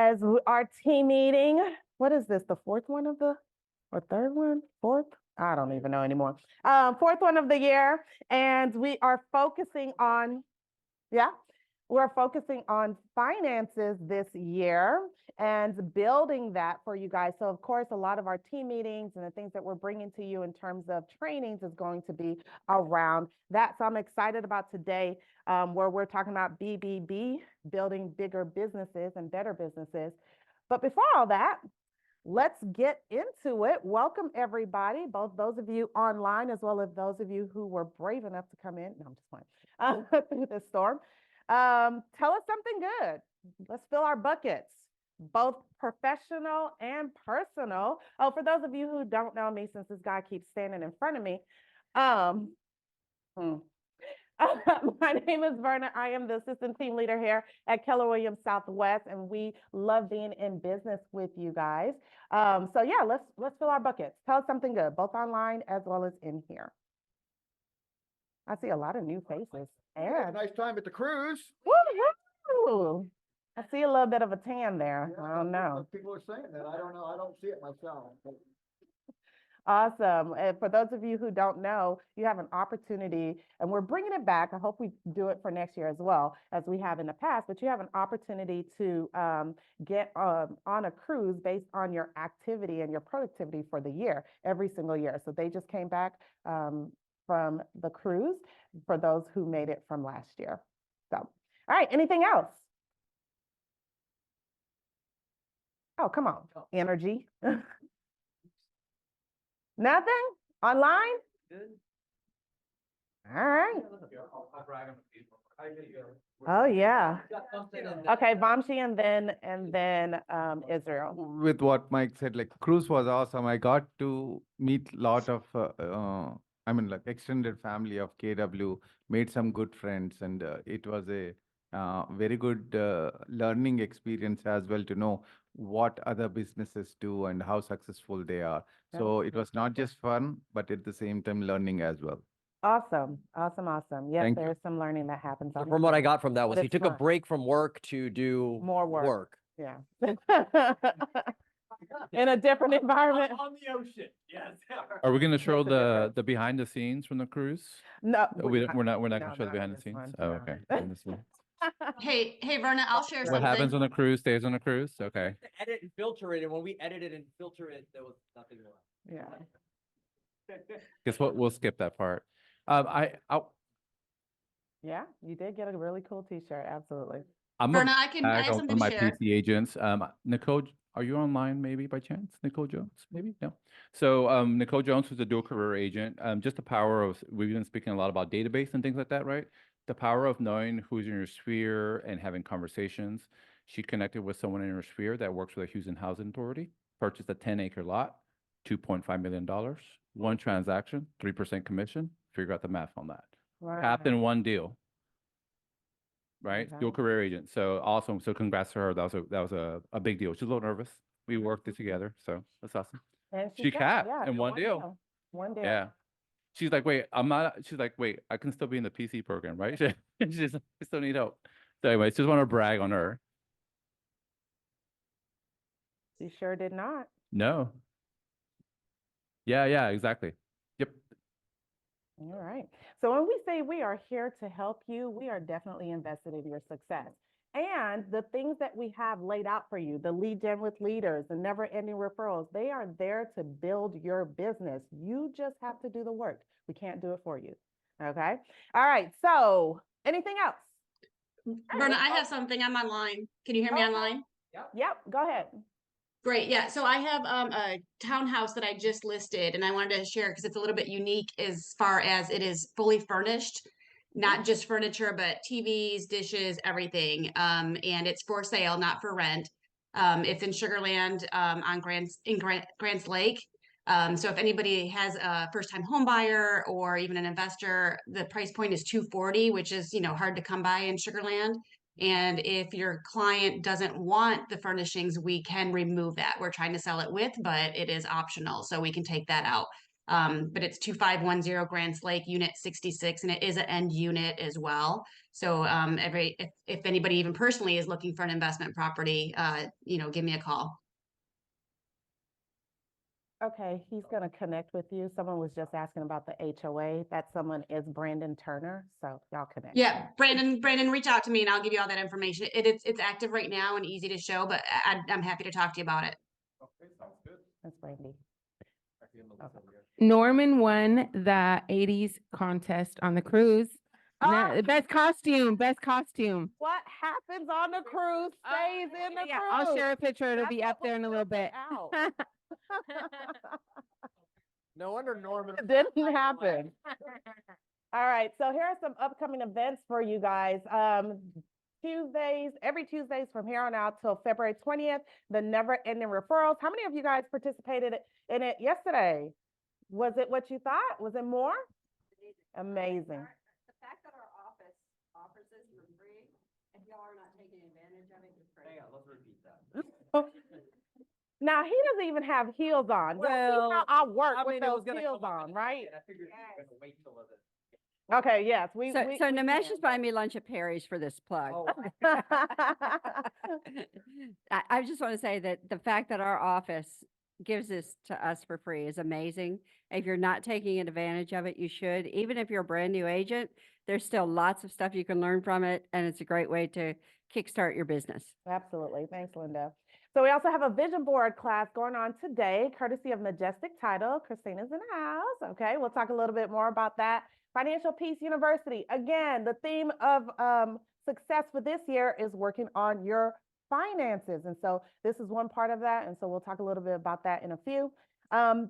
as our team meeting. What is this? The fourth one of the, or third one? Fourth? I don't even know anymore. Fourth one of the year. And we are focusing on, we're focusing on finances this year and building that for you guys. So of course, a lot of our team meetings and the things that we're bringing to you in terms of trainings is going to be around that. So I'm excited about today where we're talking about BBB, building bigger businesses and better businesses. But before all that, let's get into it. Welcome everybody, both those of you online as well as those of you who were brave enough to come in. No, I'm just playing. Through this storm. Tell us something good. Let's fill our buckets, both professional and personal. Oh, for those of you who don't know me, since this guy keeps standing in front of me, my name is Verna. I am the assistant team leader here at Keller Williams Southwest, and we love being in business with you guys. So yeah, let's fill our buckets. Tell us something good, both online as well as in here. I see a lot of new faces. Yeah, nice time at the cruise. Woo-hoo! I see a little bit of a tan there. Yeah, I don't know. People are saying that. I don't know. I don't see it myself. But... Awesome. And for those of you who don't know, you have an opportunity, and we're bringing it back. I hope we do it for next year as well as we have in the past, but you have an opportunity to get on a cruise based on your activity and your productivity for the year, every single year. So they just came back from the cruise for those who made it from last year. So, all right, anything else? Oh, come on, energy. Nothing? Online? Good. All right. Oh, yeah. Okay, Vamshi and then Israel. With what Mike said, like cruise was awesome. I got to meet a lot of, like extended family of KW, made some good friends, and it was a very good learning experience as well to know what other businesses do and how successful they are. So it was not just fun, but at the same time learning as well. Awesome, awesome, awesome. Yes, Thank you. there's some learning that happens. So from what I got from that was But he it's took a fun. break from work to do More work. work. Yeah. In a different environment. On the ocean, yes. Are we going to show Makes a difference. the behind the scenes from the cruise? No, We're not no, going to show the not behind on the this scenes. one, Oh, no. okay. Behind the scenes. Hey, Verna, I'll share What something. happens on the cruise stays on the cruise. Okay. Edit and filter it, and when we edited and filter it, there was nothing left. Yeah. Guess what? We'll skip that part. Yeah, you did get a really cool t-shirt. Absolutely. I'm Verna, a I have bag of something to my share. PC agents. Nicole, are you online maybe by chance? Nicole Jones, maybe? No. So Nicole Jones was a dual career agent. Just the power of, we've been speaking a lot about database and things like that, right? The power of knowing who's in your sphere and having conversations. She connected with someone in her sphere that works for the Houston Housing Authority, purchased a 10-acre lot, $2.5 million, one transaction, 3% commission. Figure out the math on that. Right. Tapped in one deal. Right, Okay. dual career agent. So awesome. So congrats to her. That was a big deal. She's a little nervous. We worked it together, so that's awesome. And She said, capped yeah, in one deal. One deal. Yeah. She's like, wait, I'm not. She's like, wait, I can still be in the PC program, right? She still need help. So anyway, just want to brag on her. She sure did not. No. Yeah, exactly. Yep. All right. So when we say we are here to help you, we are definitely invested in your success. And the things that we have laid out for you, the lead gen with leaders, the never ending referrals, they are there to build your business. You just have to do the work. We can't do it for you. Okay. All right. So anything else? Verna, I have something. I'm online. Can you hear me online? Yep. Go ahead. Great. Yeah. So I have a townhouse that I just listed, and I wanted to share because it's a little bit unique as far as it is fully furnished, not just furniture, but TVs, dishes, everything. And it's for sale, not for rent. It's in Sugar Land on Grants Lake. So if anybody has a first-time home buyer or even an investor, the price point is $240, which is hard to come by in Sugar Land. And if your client doesn't want the furnishings, we can remove that. We're trying to sell it with, but it is optional, so we can take that out. But it's 2510 Grants Lake, Unit 66, and it is an end unit as well. So if anybody even personally is looking for an investment property, give me a call. Okay, he's gonna connect with you. Someone was just asking about the HOA. That someone is Brandon Turner, so y'all connect. Yeah, Brandon, reach out to me and I'll give you all that information. It's active right now and easy to show, but I'm happy to talk to you about it. Okay, sounds good. That's Brandy. Norman won the 80s contest on the cruise. Oh. Best costume, best costume. What happens on the cruise stays in the Yeah, cruise. I'll share a picture. It'll That's be what up there in a little bit. out. No wonder Norman. It didn't happen. All right, so here are some upcoming events for you guys. Every Tuesdays from here on out till February 20th, the Never Ending Referrals. How many of you guys participated in it yesterday? Was it what you thought? Was it more? Amazing. The fact that our office offers this for free, if y'all are not taking advantage of it, it's great. Hang on, let's repeat that. Now, he doesn't even have heels on. Y'all see how I work with those heels on, right? I figured you were gonna wait till the. Okay, yes, we. So we Nimesh can. is buying me lunch at Perry's for this plug. Oh, I just want to say that the fact that our office gives this to us for free is amazing. If you're not taking advantage of it, you should. Even if you're a brand new agent, there's still lots of stuff you can learn from it, and it's a great way to kickstart your business. Absolutely. Thanks, Linda. So we also have a vision board class going on today, courtesy of Majestic Title. Christina's in the house. Okay, we'll talk a little bit more about that. Financial Peace University. Again, the theme of success for this year is working on your finances. And so this is one part of that. And so we'll talk a little bit about that in a few.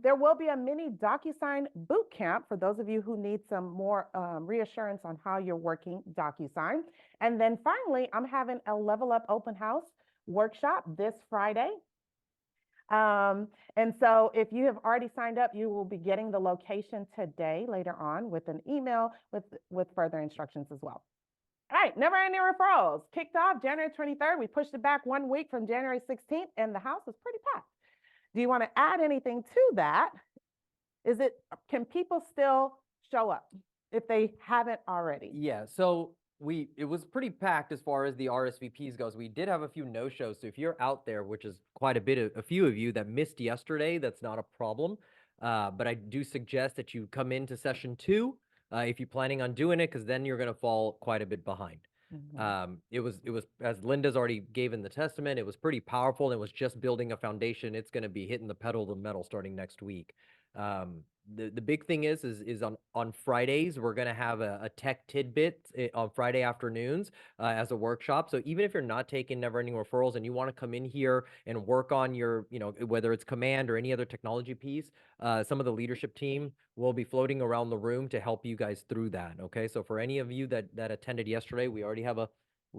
There will be a mini DocuSign boot camp for those of you who need some more reassurance on how you're working DocuSign. And then finally, I'm having a Level Up Open House workshop this Friday. And so if you have already signed up, you will be getting the location today, later on, with an email with further instructions as well. All right, Never Ending Referrals kicked off January 23rd. We pushed it back 1 week from January 16th, and the house is pretty packed. Do you want to add anything to that? Can people still show up if they haven't already? Yeah, so it was pretty packed as far as the RSVPs goes. We did have a few no-shows, so if you're out there, which is quite a few of you that missed yesterday, that's not a problem. But I do suggest that you come into session 2 if you're planning on doing it, because then you're going to fall quite a bit behind. It was as Linda's already given the testament, it was pretty powerful, and it was just building a foundation. It's going to be hitting the pedal to the metal starting next week. The big thing is on Fridays, we're going to have a tech tidbit on Friday afternoons as a workshop. So even if you're not taking Never Ending Referrals and you want to come in here and work on your, whether it's Command or any other technology piece, some of the leadership team will be floating around the room to help you guys through that. Okay. So for any of you that attended yesterday, we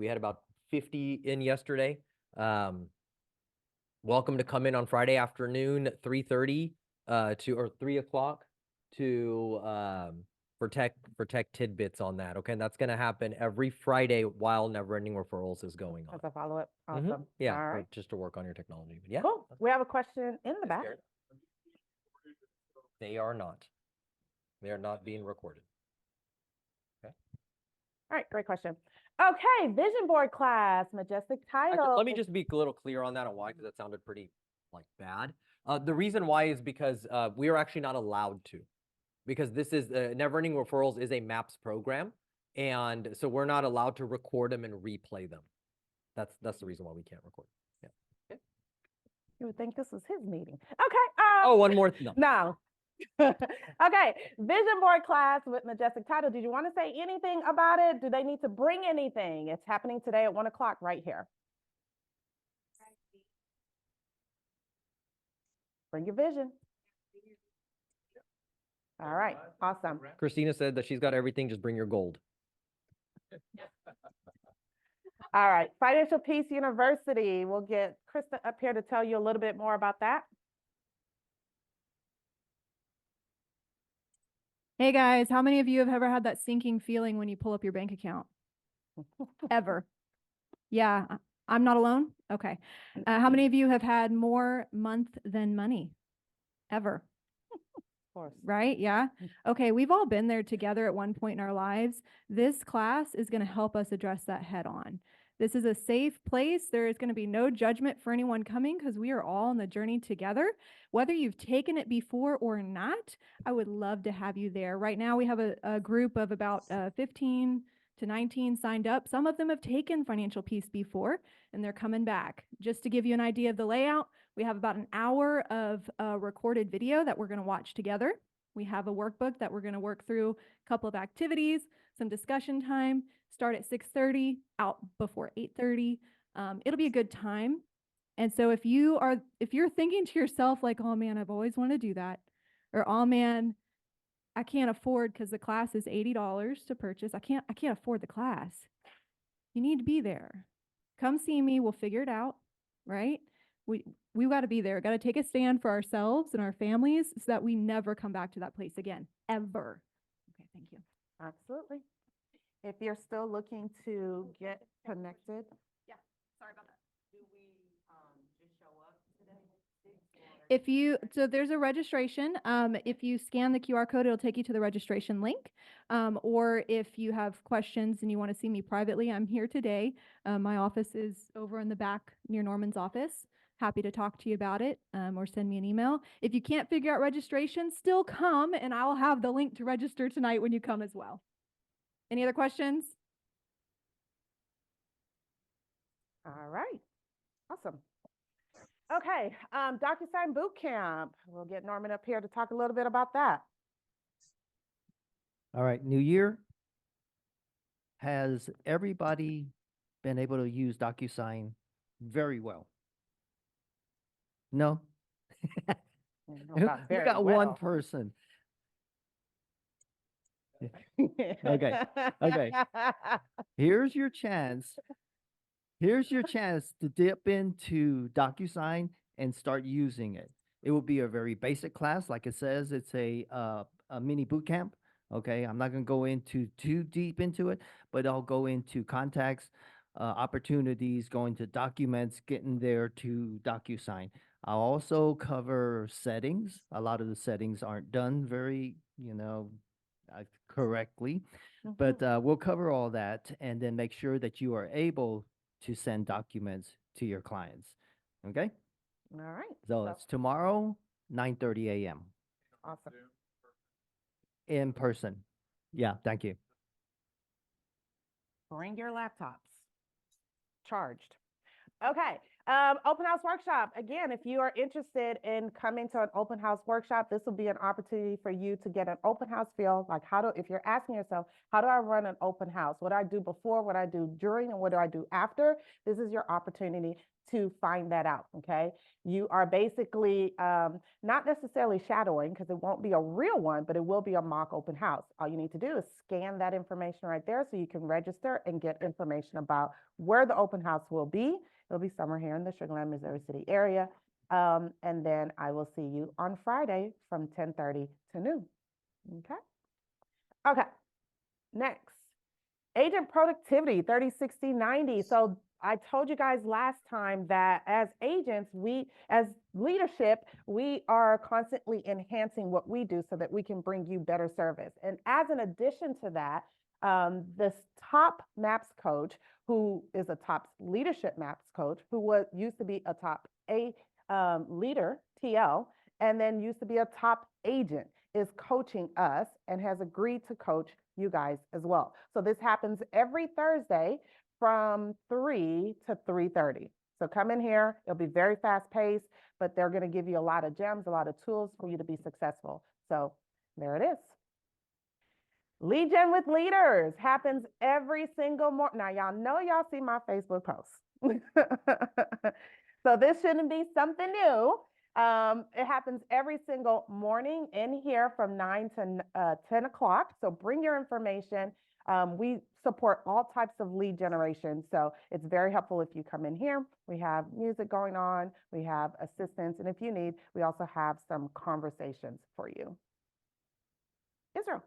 had about 50 in yesterday. Welcome to come in on Friday afternoon, 3:30 or 3 o'clock for tech tidbits on that. Okay. And that's going to happen every Friday while Never Ending Referrals is going on. As a follow-up. Awesome. Yeah. All right. Just to work on your technology. But yeah. Cool. We have a question in the back. They are not. They are not being recorded. All right. Great question. Okay. Vision board class, Majestic Title. Let me just be a little clear on that and why, because that sounded pretty bad. The reason why is because we are actually not allowed to, because this is Never Ending Referrals is a MAPS program, and so we're not allowed to record them and replay them. That's the reason why we can't record. Yeah. Okay. You would think this was his meeting. Okay. Oh, one more. No. Okay. Vision board class with Majestic Title. Did you want to say anything about it? Do they need to bring anything? It's happening today at 1 o'clock right here. Bring your vision. All right. Awesome. Christina said that she's got everything. Just bring your gold. All right. Financial Peace University. We'll get Krista up here to tell you a little bit more about that. Hey guys, how many of you have ever had that sinking feeling when you pull up your bank account? Ever? Yeah, I'm not alone. Okay. How many of you have had more month than money? Ever? course. right? Yeah. Okay, we've all been there together at one point in our lives. This class is going to help us address that head on. This is a safe place. There is going to be no judgment for anyone coming because we are all on the journey together. Whether you've taken it before or not, I would love to have you there. Right now, we have a group of about 15 to 19 signed up. Some of them have taken Financial Peace before, and they're coming back. Just to give you an idea of the layout, we have about an hour of recorded video that we're going to watch together. We have a workbook that we're going to work through, a couple of activities, some discussion time, start at 6:30, out before 8:30. It'll be a good time. And so if you're thinking to yourself like, oh man, I've always wanted to do that, or oh man, I can't afford because the class is $80 to purchase. I can't afford the class. You need to be there. Come see me. We'll figure it out, right? We got to be there. Got to take a stand for ourselves and our families so that we never come back to that place again, ever. Okay, thank you. Absolutely. If you're still looking to get connected. Yeah, sorry about that. So there's a registration. If you scan the QR code, it'll take you to the registration link. Or if you have questions and you want to see me privately, I'm here today. My office is over in the back near Norman's office. Happy to talk to you about it, or send me an email. If you can't figure out registration, still come and I'll have the link to register tonight when you come as well. Any other questions? All right. Awesome. Okay, DocuSign Bootcamp. We'll get Norman up here to talk a little bit about that. All right, new year. Has everybody been able to use DocuSign very well? No? Not We very got one well. person. Okay, okay. Here's your chance. Here's your chance to dip into DocuSign and start using it. It will be a very basic class. Like it says, it's a mini boot camp. Okay, I'm not going to go into too deep into it, but I'll go into contacts, opportunities, going to documents, getting there to DocuSign. I'll also cover settings. A lot of the settings aren't done very, correctly, but we'll cover all that and then make sure that you are able to send documents to your clients. Okay? All right. So it's tomorrow, 9:30 a.m. Awesome. in person. Yeah, thank you. Bring your laptops. Charged. Okay. Open house workshop. Again, if you are interested in coming to an open house workshop, this will be an opportunity for you to get an open house feel. Like if you're asking yourself, how do I run an open house? What do I do before, what I do during, and what do I do after? This is your opportunity to find that out, okay? You are basically not necessarily shadowing because it won't be a real one, but it will be a mock open house. All you need to do is scan that information right there so you can register and get information about where the open house will be. It'll be somewhere here in the Sugar Land, Missouri City area. And then I will see you on Friday from 10:30 to noon, okay? Okay, next. Agent productivity, 30, 60, 90. So I told you guys last time that as agents, as leadership, we are constantly enhancing what we do so that we can bring you better service. And as an addition to that, this top MAPS coach, who is a top leadership MAPS coach, who used to be a top leader, TL, and then used to be a top agent, is coaching us and has agreed to coach you guys as well. So this happens every Thursday from 3 to 3:30. So come in here. It'll be very fast paced, but they're going to give you a lot of gems, a lot of tools for you to be successful. So there it is. Lead Gen with Leaders happens every single morning. Now, y'all know y'all see my Facebook posts. So this shouldn't be something new. It happens every single morning in here from 9 to 10 o'clock. So bring your information. We support all types of lead generation. So it's very helpful if you come in here. We have music going on. We have assistance. And if you need, we also have some conversations for you. Israel.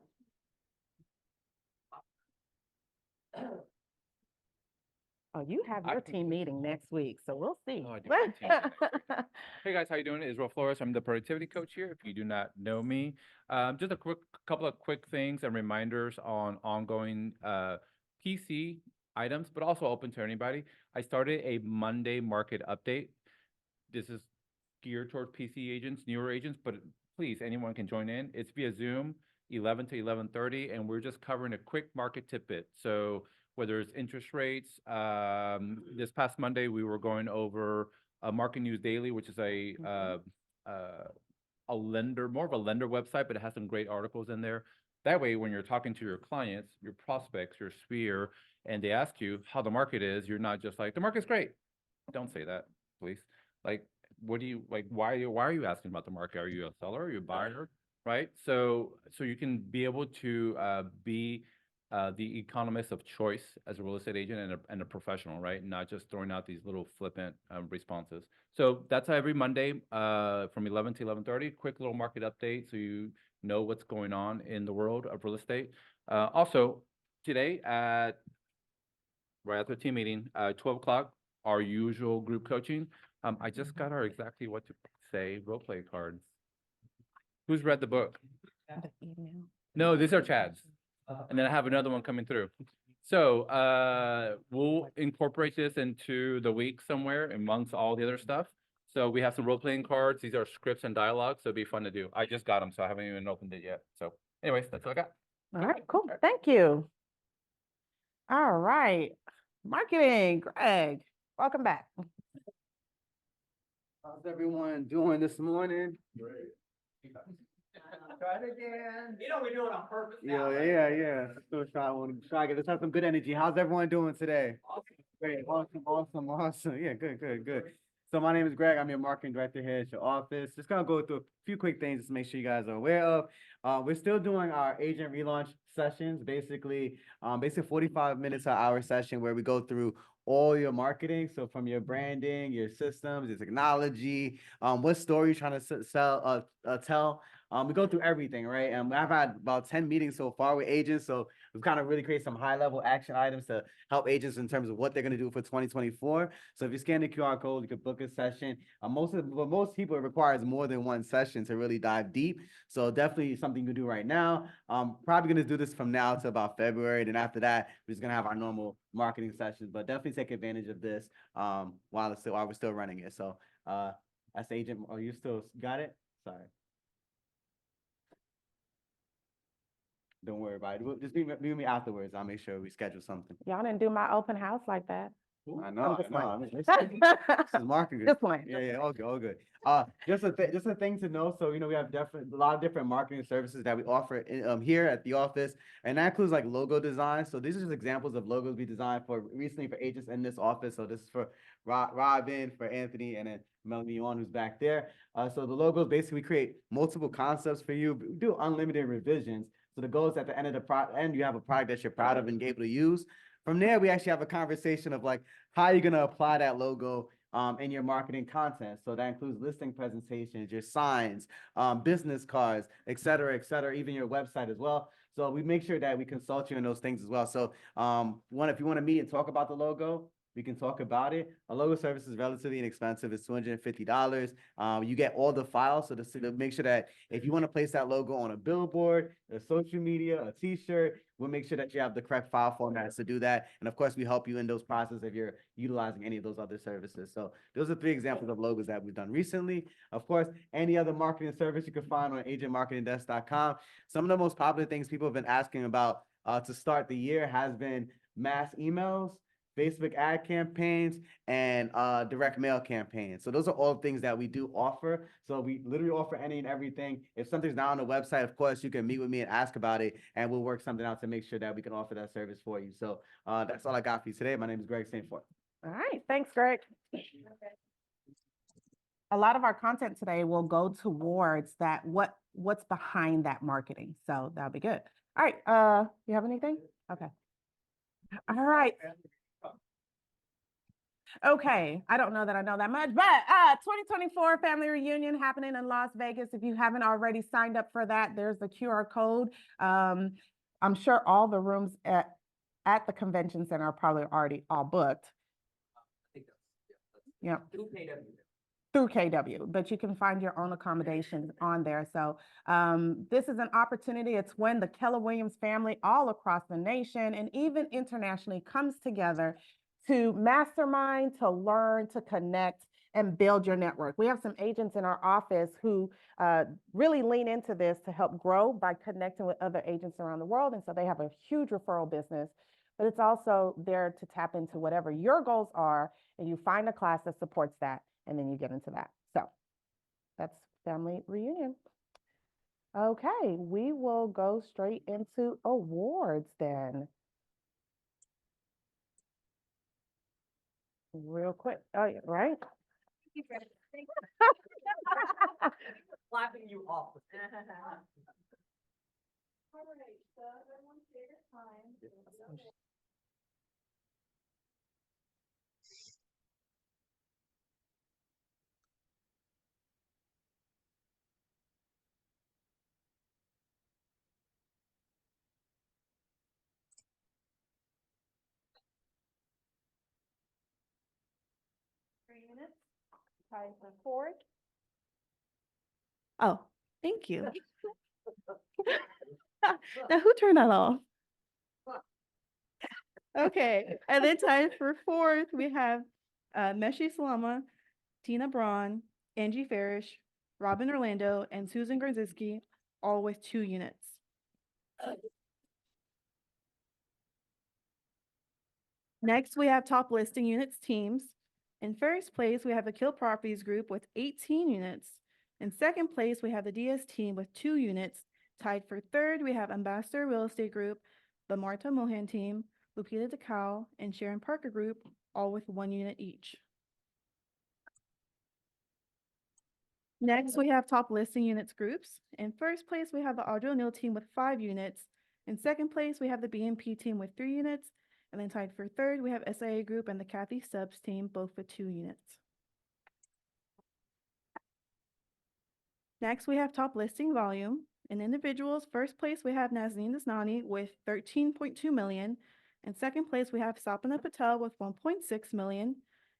Oh, you have I your can- team meeting next week, so we'll see. Oh, I do have a team meeting next Hey guys, how you doing? Israel Flores. I'm the productivity coach here. If you do not know me, just a couple of quick things and reminders on ongoing PC items, but also open to anybody. I started a Monday market update. This is geared towards PC agents, newer agents, but please, anyone can join in. It's via Zoom, 11 to 11:30, and we're just covering a quick market tidbit. So whether it's interest rates, this past Monday, we were going over Market News Daily, which is a lender, more of a lender website, but it has some great articles in there. That way, when you're talking to your clients, your prospects, your sphere, and they ask you how the market is, you're not just like, the market's great. Don't say that, please. Like, what do you, like, why are you asking about the market? Are you a seller? Are you a buyer? Right? So you can be able to be the economist of choice as a real estate agent and a professional, right? Not just throwing out these little flippant responses. So that's every Monday from 11 to 11:30. Quick little market update so you know what's going on in the world of real estate. Also, today right after the team meeting, 12 o'clock, our usual group coaching. I just got our exactly what to say role play cards. Who's read the book? The email. No, these are Chad's. And then I have another one coming through. So we'll incorporate this into the week somewhere amongst all the other stuff. So we have some role-playing cards. These are scripts and dialogues, so it'd be fun to do. I just got them, so I haven't even opened it yet. So anyways, that's what I got. All right, cool. Thank you. All right. Marketing, Greg, welcome back. How's everyone doing this morning? Try it again. You know we're doing it on purpose Yeah, now. right? yeah. Still try to get, let's have some good energy. How's everyone doing today? Great, awesome. Yeah, good. So my name is Greg. I'm your marketing director here at your office. Just gonna go through a few quick things just to make sure you guys are aware of. We're still doing our agent relaunch sessions, basically 45 minutes an hour session where we go through all your marketing. So from your branding, your systems, your technology, what story you're trying to tell. We go through everything, right? And I've had about 10 meetings so far with agents. So we've kind of really created some high level action items to help agents in terms of what they're going to do for 2024. So if you scan the QR code, you can book a session. Most people, it requires more than one session to really dive deep. So definitely something you can do right now. Probably going to do this from now to about February. Then after that, we're just going to have our normal marketing sessions, but definitely take advantage of this while we're still running it. So as the agent, are you still got it? Sorry. Don't worry about it. Just be with me afterwards. I'll make sure we schedule something. Y'all didn't do my open house like that. I know. just I mean, this playing. is marketing. Just playing. Yeah, all good. Just a thing to know. So, we have a lot of different marketing services that we offer here at the office, and that includes like logo design. So these are just examples of logos we designed recently for agents in this office. So this is for Robin, for Anthony, and then Melanie on who's back there. So the logos basically create multiple concepts for you. We do unlimited revisions. So the goal is at the end of the end, you have a product that you're proud of and able to use. From there, we actually have a conversation of like, how are you going to apply that logo in your marketing content? So that includes listing presentations, your signs, business cards, et cetera, even your website as well. So we make sure that we consult you in those things as well. So if you want to meet and talk about the logo, we can talk about it. A logo service is relatively inexpensive. It's $250. You get all the files. So to make sure that if you want to place that logo on a billboard, a social media, a t-shirt, we'll make sure that you have the correct file formats to do that. And of course, we help you in those processes if you're utilizing any of those other services. So those are 3 examples of logos that we've done recently. Of course, any other marketing service you can find on agentmarketingdesk.com. Some of the most popular things people have been asking about to start the year has been mass emails, Facebook ad campaigns, and direct mail campaigns. So those are all things that we do offer. So we literally offer any and everything. If something's not on the website, of course, you can meet with me and ask about it, and we'll work something out to make sure that we can offer that service for you. So that's all I got for you today. My name is Greg St. Fort. All right, thanks, Greg. A lot of our content today will go towards that, what's behind that marketing. So that'll be good. All right, you have anything? Okay. All right. Okay, I don't know that I know that much, but 2024 family reunion happening in Las Vegas. If you haven't already signed up for that, there's the QR code. I'm sure all the rooms at the convention center are probably already all booked. Yeah. Through KW. Through KW, but you can find your own accommodations on there. So this is an opportunity. It's when the Keller Williams family all across the nation and even internationally comes together to mastermind, to learn, to connect, and build your network. We have some agents in our office who really lean into this to help grow by connecting with other agents around the world. And so they have a huge referral business, but it's also there to tap into whatever your goals are, and you find a class that supports that, and then you get into that. So that's family reunion. Okay, we will go straight into awards then. Real quick. Oh, yeah, right? Clapping you off. All right, so everyone's favorite time. Minutes. Time for forward. Oh, thank you. Now who turned that off? Okay, and then time for fourth, we have Meshi Salama, Tina Braun, Angie Farish, Robin Orlando, and Susan Grzinski, all with 2 units. Next, we have top listing units teams. In first place, we have the Kill Properties Group with 18 units. In second place, we have the DS team with 2 units. Tied for third, we have Ambassador Real Estate Group, the Marta Mohan team, Lupita DeCal, and Sharon Parker Group, all with 1 unit each. Next, we have top listing units groups. In first place, we have the Audrey O'Neill team with 5 units. In second place, we have the BNP team with 3 units. And then tied for third, we have SIA Group and the Kathy Stubbs team, both with 2 units. Next, we have top listing volume. In individuals, first place, we have Nazneen Dasnani with 13.2 million. In second place, we have Sapna Patel with 1.6 million.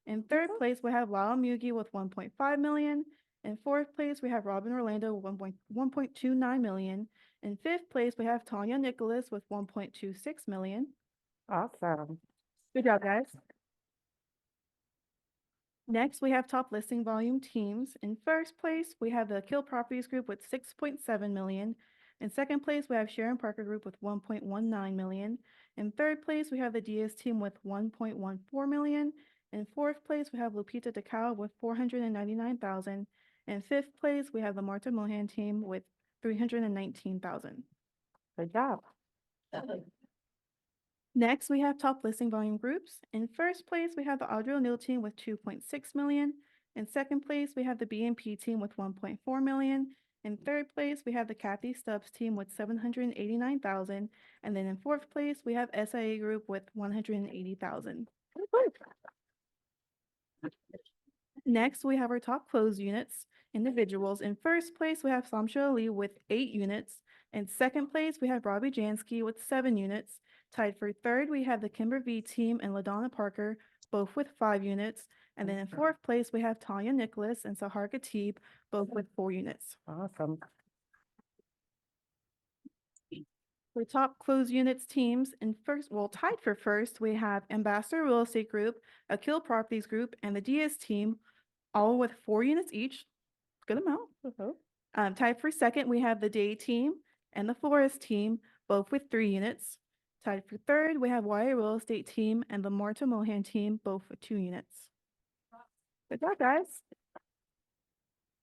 In third place, we have Lal Mugi with 1.5 million. In fourth place, we have Robin Orlando with 1.29 million. In fifth place, we have Tanya Nicholas with 1.26 million. Awesome. Good job, guys. Next, we have top listing volume teams. In first place, we have the Kill Properties Group with 6.7 million. In second place, we have Sharon Parker Group with 1.19 million. In third place, we have the DS team with 1.14 million. In fourth place, we have Lupita DeCal with 499,000. In fifth place, we have the Marta Mohan team with 319,000. Good job. Next, we have top listing volume groups. In first place, we have the Audrey O'Neill team with 2.6 million. In second place, we have the BNP team with 1.4 million. In third place, we have the Kathy Stubbs team with 789,000. And then in fourth place, we have SIA Group with 180,000. Next, we have our top closed units, individuals. In first place, we have Samsha Ali with 8 units. In second place, we have Robbie Jansky with 7 units. Tied for third, we have the Kimber V team and LaDonna Parker, both with 5 units. And then in fourth place, we have Tanya Nicholas and Sahar Khatib, both with 4 units. Awesome. For top closed units teams, in first, well, tied for first, we have Ambassador Real Estate Group, Akil Properties Group, and the DS team, all with 4 units each. Good amount. Tied for second, we have the Day team and the Flores team, both with 3 units. Tied for third, we have YA Real Estate team and the Marta Mohan team, both with 2 units. Good job, guys.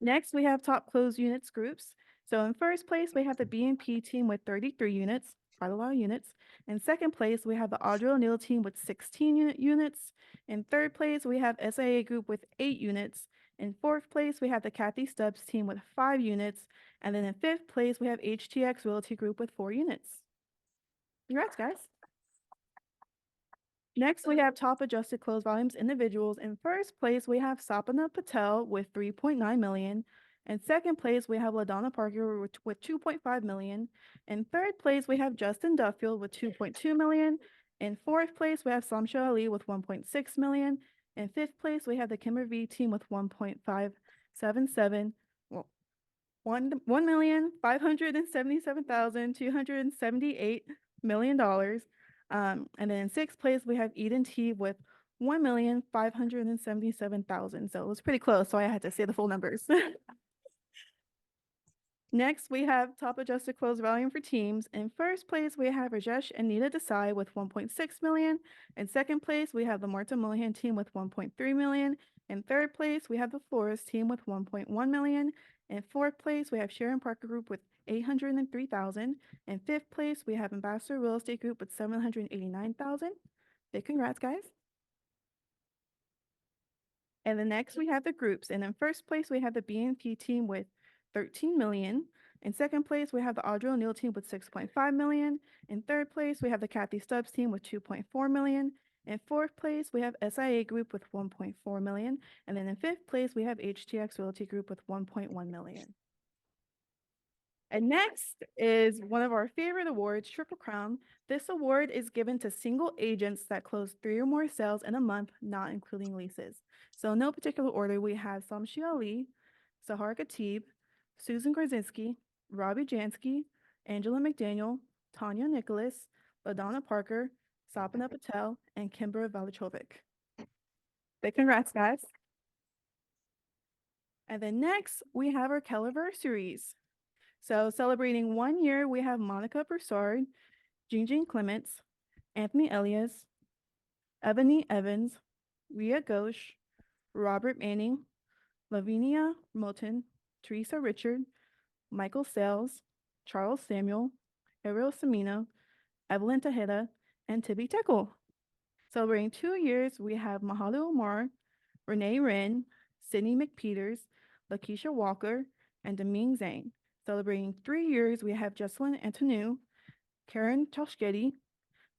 Next, we have top closed units groups. So in first place, we have the BNP team with 33 units, quite a lot of units. In second place, we have the Audrey O'Neill team with 16 units. In third place, we have SIA Group with 8 units. In fourth place, we have the Kathy Stubbs team with 5 units. And then in fifth place, we have HTX Realty Group with 4 units. Congrats, guys. Next, we have top adjusted close volumes individuals. In first place, we have Sapna Patel with 3.9 million. In second place, we have LaDonna Parker with 2.5 million. In third place, we have Justin Duffield with 2.2 million. In fourth place, we have Samsha Ali with 1.6 million. In fifth place, we have the Kimber V team with 1.577, well, $1,577,278 million. And then in sixth place, we have Eden T with 1,577,000. So it was pretty close, so I had to say the full numbers. Next, we have top adjusted close volume for teams. In first place, we have Rajesh and Nita Desai with 1.6 million. In second place, we have the Marta Mullihan team with 1.3 million. In third place, we have the Flores team with 1.1 million. In fourth place, we have Sharon Parker Group with 803,000. In fifth place, we have Ambassador Real Estate Group with 789,000. Big congrats, guys. And then next, we have the groups. And in first place, we have the BNP team with 13 million. In second place, we have the Audrey O'Neill team with 6.5 million. In third place, we have the Kathy Stubbs team with 2.4 million. In fourth place, we have SIA Group with 1.4 million. And then in fifth place, we have HTX Realty Group with 1.1 million. And next is one of our favorite awards, Triple Crown. This award is given to single agents that close 3 or more sales in a month, not including leases. So in no particular order, we have Samshi Ali, Sahar Khatib, Susan Grzinski, Robbie Jansky, Angela McDaniel, Tanya Nicholas, LaDonna Parker, Sapna Patel, and Kimber Valachovic. Big congrats, guys. And then next, we have our Caliversaries. So celebrating 1 year, we have Monica Broussard, Jean Clements, Anthony Elias, Ebony Evans, Ria Ghosh, Robert Manning, Lavinia Moulton, Teresa Richard, Michael Sales, Charles Samuel, Ariel Semino, Evelyn Tejeda, and Tibby Tickle. Celebrating 2 years, we have Mahalu Omar, Renee Wren, Sydney McPeters, Lakeisha Walker, and Deming Zhang. Celebrating 3 years, we have Jesselyn Antonu, Karen Toshgeti,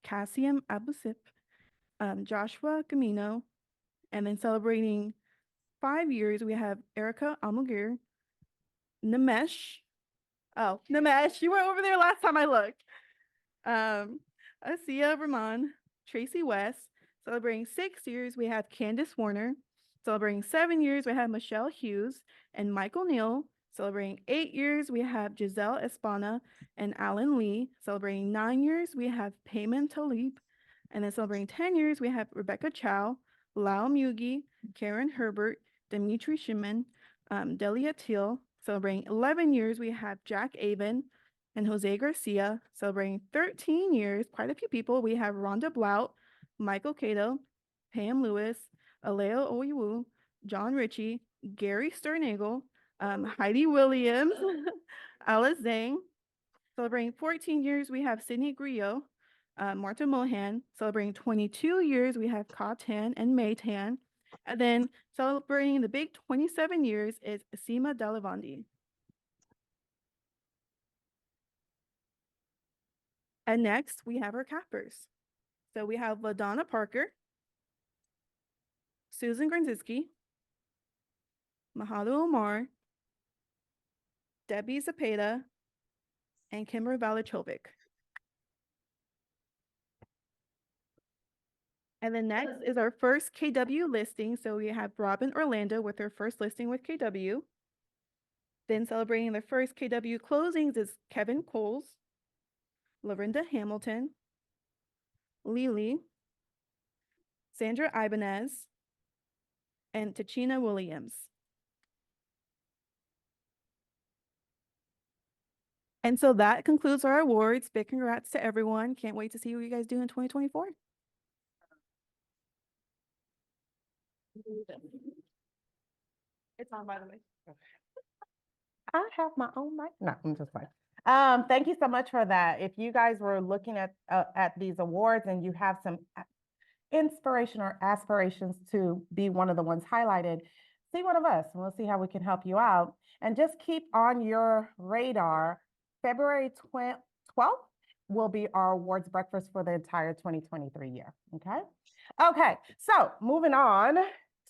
Cassium Abusip, Joshua Gamino, and then celebrating 5 years, we have Erica Almugir, Namesh. Oh, Namesh, you were over there last time I looked. Asiya Rahman, Tracy West. Celebrating 6 years, we have Candace Warner. Celebrating 7 years, we have Michelle Hughes and Michael Neal. Celebrating 8 years, we have Giselle Espana and Alan Lee. Celebrating 9 years, we have Payman Talib. And then celebrating 10 years, we have Rebecca Chow, Lau Mugi, Karen Herbert, Dimitri Shimon, Delia Teal. Celebrating 11 years, we have Jack Avon and Jose Garcia. Celebrating 13 years, quite a few people, we have Rhonda Blout, Michael Cato, Pam Lewis, Aleo Oyiwu, John Ritchie, Gary Sternagel, Heidi Williams, Alice Zhang. Celebrating 14 years, we have Sydney Griot, Marta Mohan. Celebrating 22 years, we have Ka Tan and May Tan. And then celebrating the big 27 years is Seema Dalavandi. And next, we have our cappers. So we have LaDonna Parker, Susan Grzinski, Mahalu Omar, Debbie Zapata, and Kimber Valachovic. And then next is our first KW listing. So we have Robin Orlando with her first listing with KW. Then celebrating the first KW closings is Kevin Coles, Lorinda Hamilton, Lily, Sandra Ibanez, and Tachina Williams. And so that concludes our awards. Big congrats to everyone. Can't wait to see what you guys do in 2024. It's on, by the way. I have my own mic. No, I'm just fine. Thank you so much for that. If you guys were looking at these awards and you have some inspiration or aspirations to be one of the ones highlighted, see one of us and we'll see how we can help you out. And just keep on your radar, February 12th will be our awards breakfast for the entire 2023 year, okay? Okay, so moving on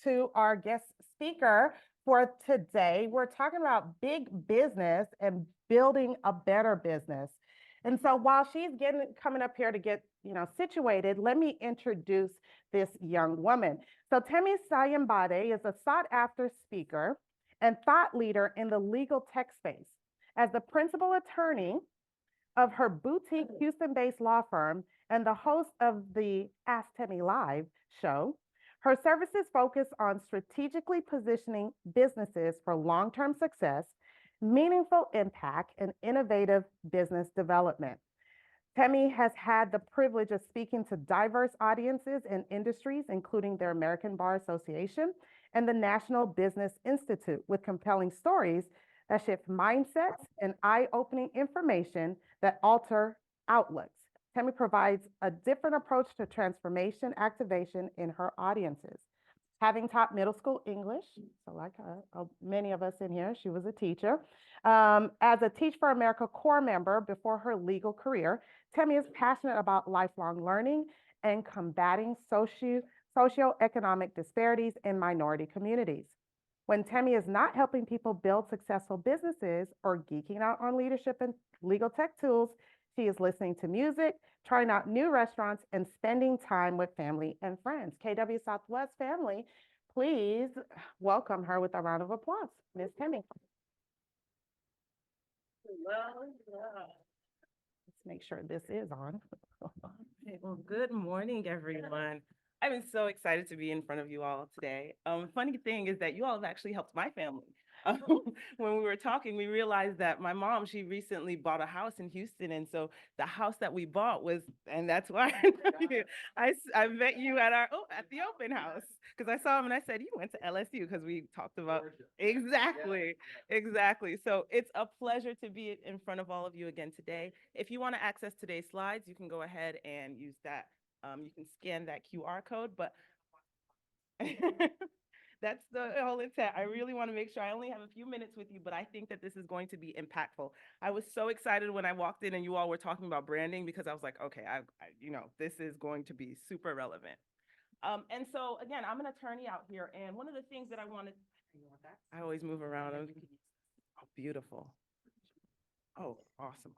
to our guest speaker for today. We're talking about big business and building a better business. And so while she's coming up here to get, situated, let me introduce this young woman. So Temi Sayambade is a sought after speaker and thought leader in the legal tech space. As the principal attorney of her boutique Houston-based law firm and the host of the Ask Temi Live show, her services focus on strategically positioning businesses for long-term success, meaningful impact, and innovative business development. Temi has had the privilege of speaking to diverse audiences and industries, including the American Bar Association and the National Business Institute, with compelling stories that shift mindsets and eye-opening information that alter outlooks. Temi provides a different approach to transformation activation in her audiences. Having taught middle school English, so like many of us in here, she was a teacher. As a Teach for America core member before her legal career, Temi is passionate about lifelong learning and combating socioeconomic disparities in minority communities. When Temi is not helping people build successful businesses or geeking out on leadership and legal tech tools, she is listening to music, trying out new restaurants, and spending time with family and friends. KW Southwest family, please welcome her with a round of applause. Ms. Temi. Let's make sure this is on. Okay, well, good morning, everyone. I'm so excited to be in front of you all today. Funny thing is that you all have actually helped my family. When we were talking, we realized that my mom, she recently bought a house in Houston. And so the house that we bought was, and that's why I met you at at the open house, because I saw him and I said, you went to LSU, because we talked about, exactly. So it's a pleasure to be in front of all of you again today. If you want to access today's slides, you can go ahead and use that. You can scan that QR code, but that's the whole intent. I really want to make sure I only have a few minutes with you, but I think that this is going to be impactful. I was so excited when I walked in and you all were talking about branding, because I was like, okay, this is going to be super relevant. And so again, I'm an attorney out here, and one of the things that I wanted, I always move around. Oh, beautiful. Oh, awesome.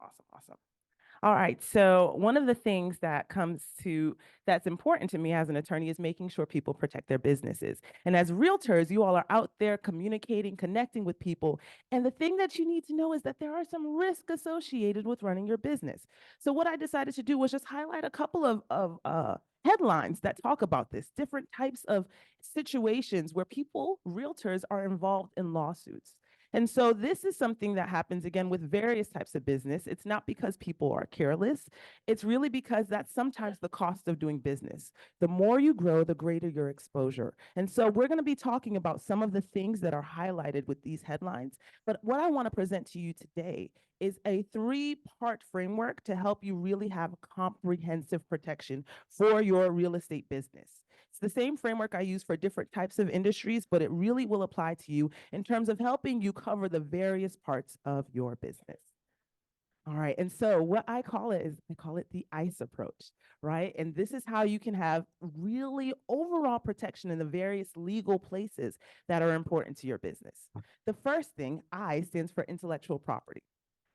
All right, so one of the things that's important to me as an attorney is making sure people protect their businesses. And as realtors, you all are out there communicating, connecting with people. And the thing that you need to know is that there are some risks associated with running your business. So what I decided to do was just highlight a couple of headlines that talk about this, different types of situations where realtors are involved in lawsuits. And so this is something that happens again with various types of business. It's not because people are careless. It's really because that's sometimes the cost of doing business. The more you grow, the greater your exposure. And so we're going to be talking about some of the things that are highlighted with these headlines. But what I want to present to you today is a 3-part framework to help you really have comprehensive protection for your real estate business. It's the same framework I use for different types of industries, but it really will apply to you in terms of helping you cover the various parts of your business. All right, and so what I call it the ICE approach, right? And this is how you can have really overall protection in the various legal places that are important to your business. The first thing, I, stands for intellectual property.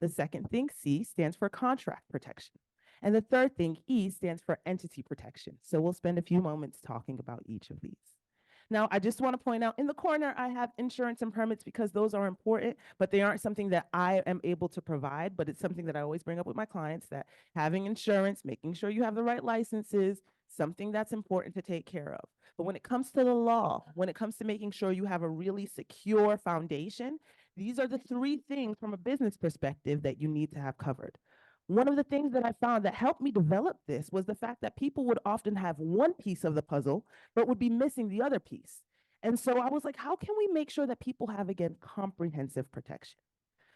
The second thing, C, stands for contract protection. And the third thing, E, stands for entity protection. So we'll spend a few moments talking about each of these. Now, I just want to point out in the corner, I have insurance and permits because those are important, but they aren't something that I am able to provide, but it's something that I always bring up with my clients, that having insurance, making sure you have the right licenses, something that's important to take care of. But when it comes to the law, when it comes to making sure you have a really secure foundation, these are the 3 things from a business perspective that you need to have covered. One of the things that I found that helped me develop this was the fact that people would often have one piece of the puzzle, but would be missing the other piece. And so I was like, how can we make sure that people have, again, comprehensive protection?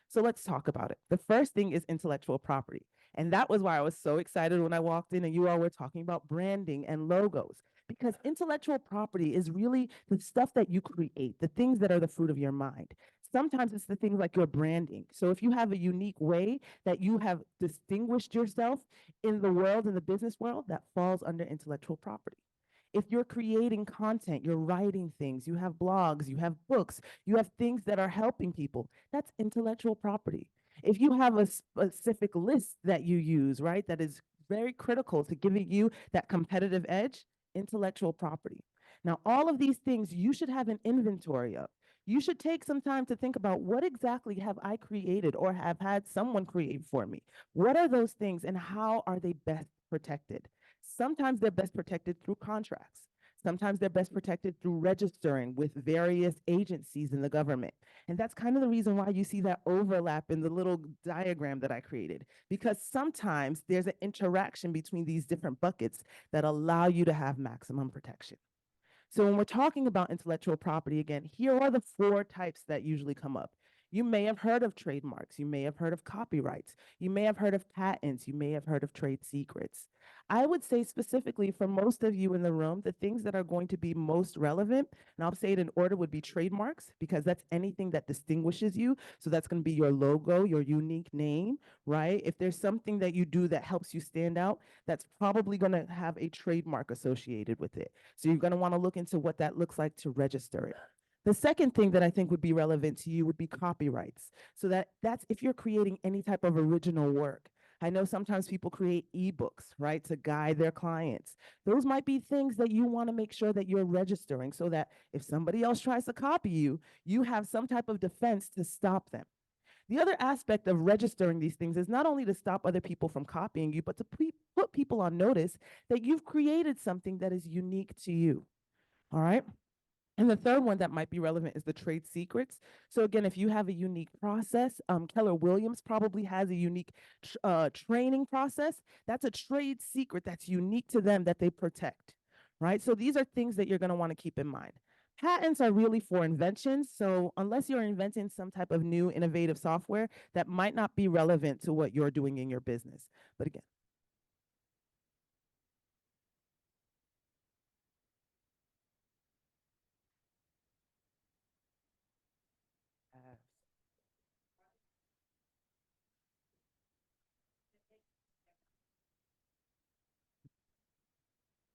So let's talk about it. The first thing is intellectual property. And that was why I was so excited when I walked in and you all were talking about branding and logos, because intellectual property is really the stuff that you create, the things that are the fruit of your mind. Sometimes it's the things like your branding. So if you have a unique way that you have distinguished yourself in the world, in the business world, that falls under intellectual property. If you're creating content, you're writing things, you have blogs, you have books, you have things that are helping people, that's intellectual property. If you have a specific list that you use, right, that is very critical to giving you that competitive edge, intellectual property. Now, all of these things you should have an inventory of. You should take some time to think about what exactly have I created or have had someone create for me. What are those things and how are they best protected? Sometimes they're best protected through contracts. Sometimes they're best protected through registering with various agencies in the government. And that's kind of the reason why you see that overlap in the little diagram that I created, because sometimes there's an interaction between these different buckets that allow you to have maximum protection. So when we're talking about intellectual property, again, here are the 4 types that usually come up. You may have heard of trademarks. You may have heard of copyrights. You may have heard of patents. You may have heard of trade secrets. I would say specifically for most of you in the room, the things that are going to be most relevant, and I'll say it in order, would be trademarks, because that's anything that distinguishes you. So that's going to be your logo, your unique name, right? If there's something that you do that helps you stand out, that's probably going to have a trademark associated with it. So you're going to want to look into what that looks like to register it. The second thing that I think would be relevant to you would be copyrights. So that's if you're creating any type of original work. I know sometimes people create ebooks, right, to guide their clients. Those might be things that you want to make sure that you're registering so that if somebody else tries to copy you, you have some type of defense to stop them. The other aspect of registering these things is not only to stop other people from copying you, but to put people on notice that you've created something that is unique to you. All right. And the third one that might be relevant is the trade secrets. So again, if you have a unique process, Keller Williams probably has a unique training process. That's a trade secret that's unique to them that they protect, right? So these are things that you're going to want to keep in mind. Patents are really for inventions. So unless you're inventing some type of new innovative software, that might not be relevant to what you're doing in your business. But again,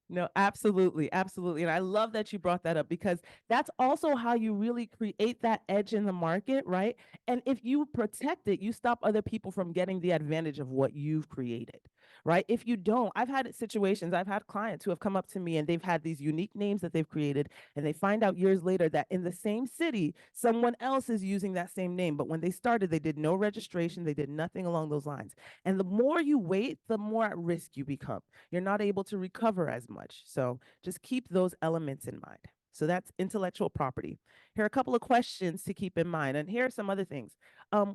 no, absolutely, absolutely. And I love that you brought that up because that's also how you really create that edge in the market, right? And if you protect it, you stop other people from getting the advantage of what you've created, right? If you don't, I've had situations, I've had clients who have come up to me and they've had these unique names that they've created, and they find out years later that in the same city, someone else is using that same name. But when they started, they did no registration, they did nothing along those lines. And the more you wait, the more at risk you become. You're not able to recover as much. So just keep those elements in mind. So that's intellectual property. Here are a couple of questions to keep in mind. And here are some other things.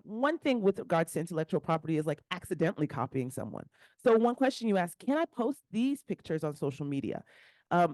One thing with regards to intellectual property is like accidentally copying someone. So one question you ask, can I post these pictures on social media? I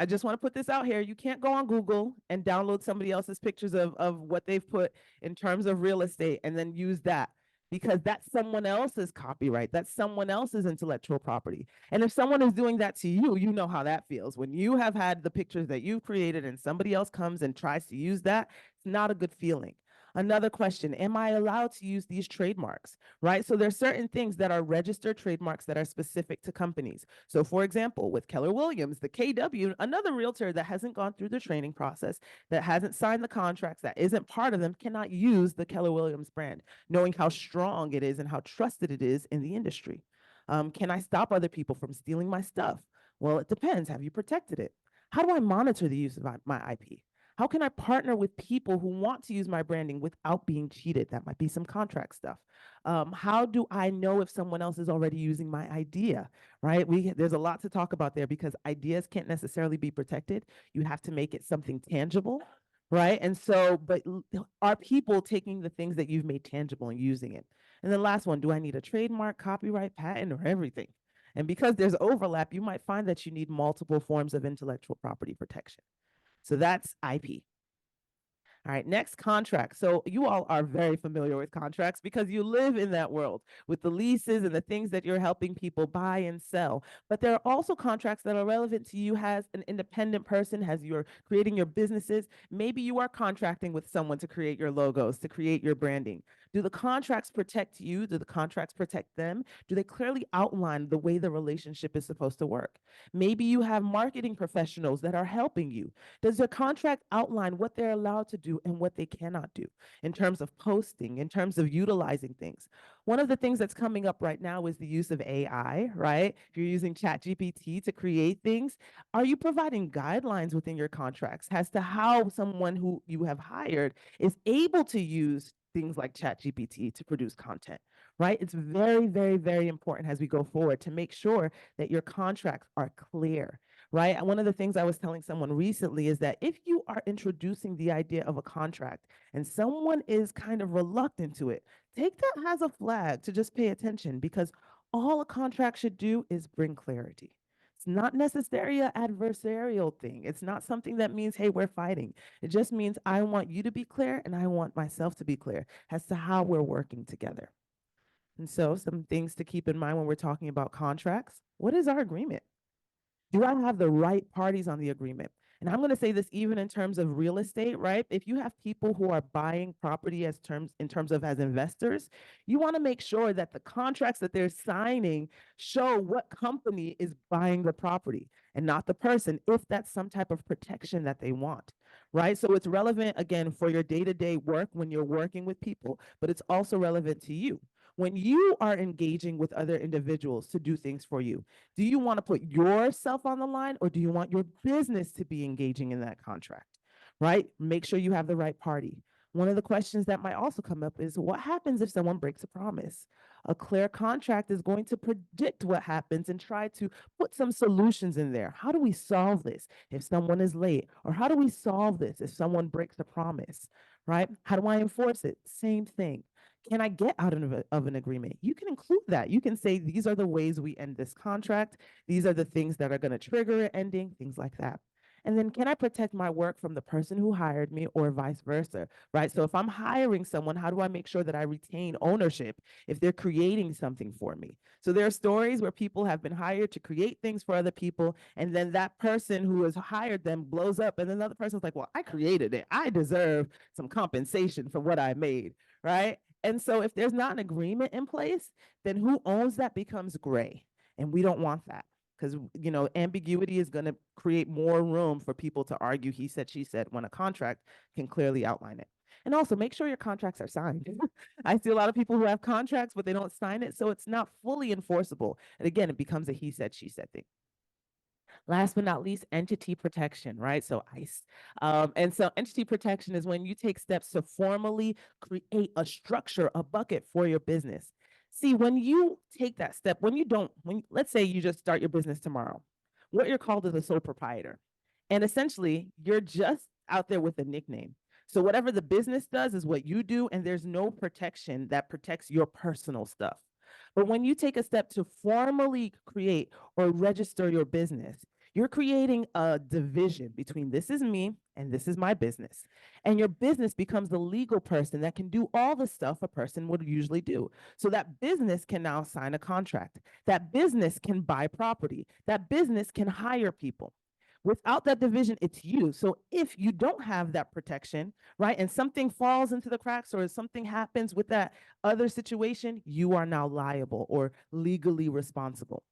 just want to put this out here. You can't go on Google and download somebody else's pictures of what they've put in terms of real estate and then use that, because that's someone else's copyright. That's someone else's intellectual property. And if someone is doing that to you, you know how that feels. When you have had the pictures that you've created and somebody else comes and tries to use that, it's not a good feeling. Another question, am I allowed to use these trademarks, right? So there's certain things that are registered trademarks that are specific to companies. So for example, with Keller Williams, the KW, another realtor that hasn't gone through the training process, that hasn't signed the contracts, that isn't part of them, cannot use the Keller Williams brand, knowing how strong it is and how trusted it is in the industry. Can I stop other people from stealing my stuff? Well, it depends. Have you protected it? How do I monitor the use of my IP? How can I partner with people who want to use my branding without being cheated? That might be some contract stuff. How do I know if someone else is already using my idea, right? There's a lot to talk about there because ideas can't necessarily be protected. You have to make it something tangible, right? And so, but are people taking the things that you've made tangible and using it? And then last one, do I need a trademark, copyright, patent, or everything? And because there's overlap, you might find that you need multiple forms of intellectual property protection. So that's IP. All right, next, contract. So you all are very familiar with contracts because you live in that world with the leases and the things that you're helping people buy and sell. But there are also contracts that are relevant to you as an independent person, as you're creating your businesses. Maybe you are contracting with someone to create your logos, to create your branding. Do the contracts protect you? Do the contracts protect them? Do they clearly outline the way the relationship is supposed to work? Maybe you have marketing professionals that are helping you. Does the contract outline what they're allowed to do and what they cannot do in terms of posting, in terms of utilizing things? One of the things that's coming up right now is the use of AI, right? If you're using ChatGPT to create things, are you providing guidelines within your contracts as to how someone who you have hired is able to use things like ChatGPT to produce content, right? It's very, very, very important as we go forward to make sure that your contracts are clear, right? One of the things I was telling someone recently is that if you are introducing the idea of a contract and someone is kind of reluctant to it, take that as a flag to just pay attention, because all a contract should do is bring clarity. It's not necessarily an adversarial thing. It's not something that means, hey, we're fighting. It just means I want you to be clear and I want myself to be clear as to how we're working together. And so some things to keep in mind when we're talking about contracts. What is our agreement? Do I have the right parties on the agreement? And I'm going to say this even in terms of real estate, right? If you have people who are buying property as investors, you want to make sure that the contracts that they're signing show what company is buying the property and not the person, if that's some type of protection that they want, right? So it's relevant, again, for your day-to-day work when you're working with people, but it's also relevant to you. When you are engaging with other individuals to do things for you, do you want to put yourself on the line, or do you want your business to be engaging in that contract, right? Make sure you have the right party. One of the questions that might also come up is, what happens if someone breaks a promise? A clear contract is going to predict what happens and try to put some solutions in there. How do we solve this if someone is late? Or how do we solve this if someone breaks a promise, right? How do I enforce it? Same thing. Can I get out of an agreement? You can include that. You can say, these are the ways we end this contract. These are the things that are going to trigger it ending, things like that. And then, can I protect my work from the person who hired me, or vice versa, right? So if I'm hiring someone, how do I make sure that I retain ownership if they're creating something for me? So there are stories where people have been hired to create things for other people, and then that person who has hired them blows up, and then another person's like, well, I created it. I deserve some compensation for what I made, right? And so if there's not an agreement in place, then who owns that becomes gray. And we don't want that, because, you know, ambiguity is going to create more room for people to argue he said, she said, when a contract can clearly outline it. And also make sure your contracts are signed. I see a lot of people who have contracts, but they don't sign it, so it's not fully enforceable. And again, it becomes a he said, she said thing. Last but not least, entity protection, right? So ICE. And so entity protection is when you take steps to formally create a structure, a bucket for your business. See, when you take that step, let's say you just start your business tomorrow, what you're called is a sole proprietor. And essentially, you're just out there with a nickname. So whatever the business does is what you do, and there's no protection that protects your personal stuff. But when you take a step to formally create or register your business, you're creating a division between this is me and this is my business. And your business becomes the legal person that can do all the stuff a person would usually do. So that business can now sign a contract. That business can buy property. That business can hire people. Without that division, it's you. So if you don't have that protection, right, and something falls into the cracks or something happens with that other situation, you are now liable or legally responsible.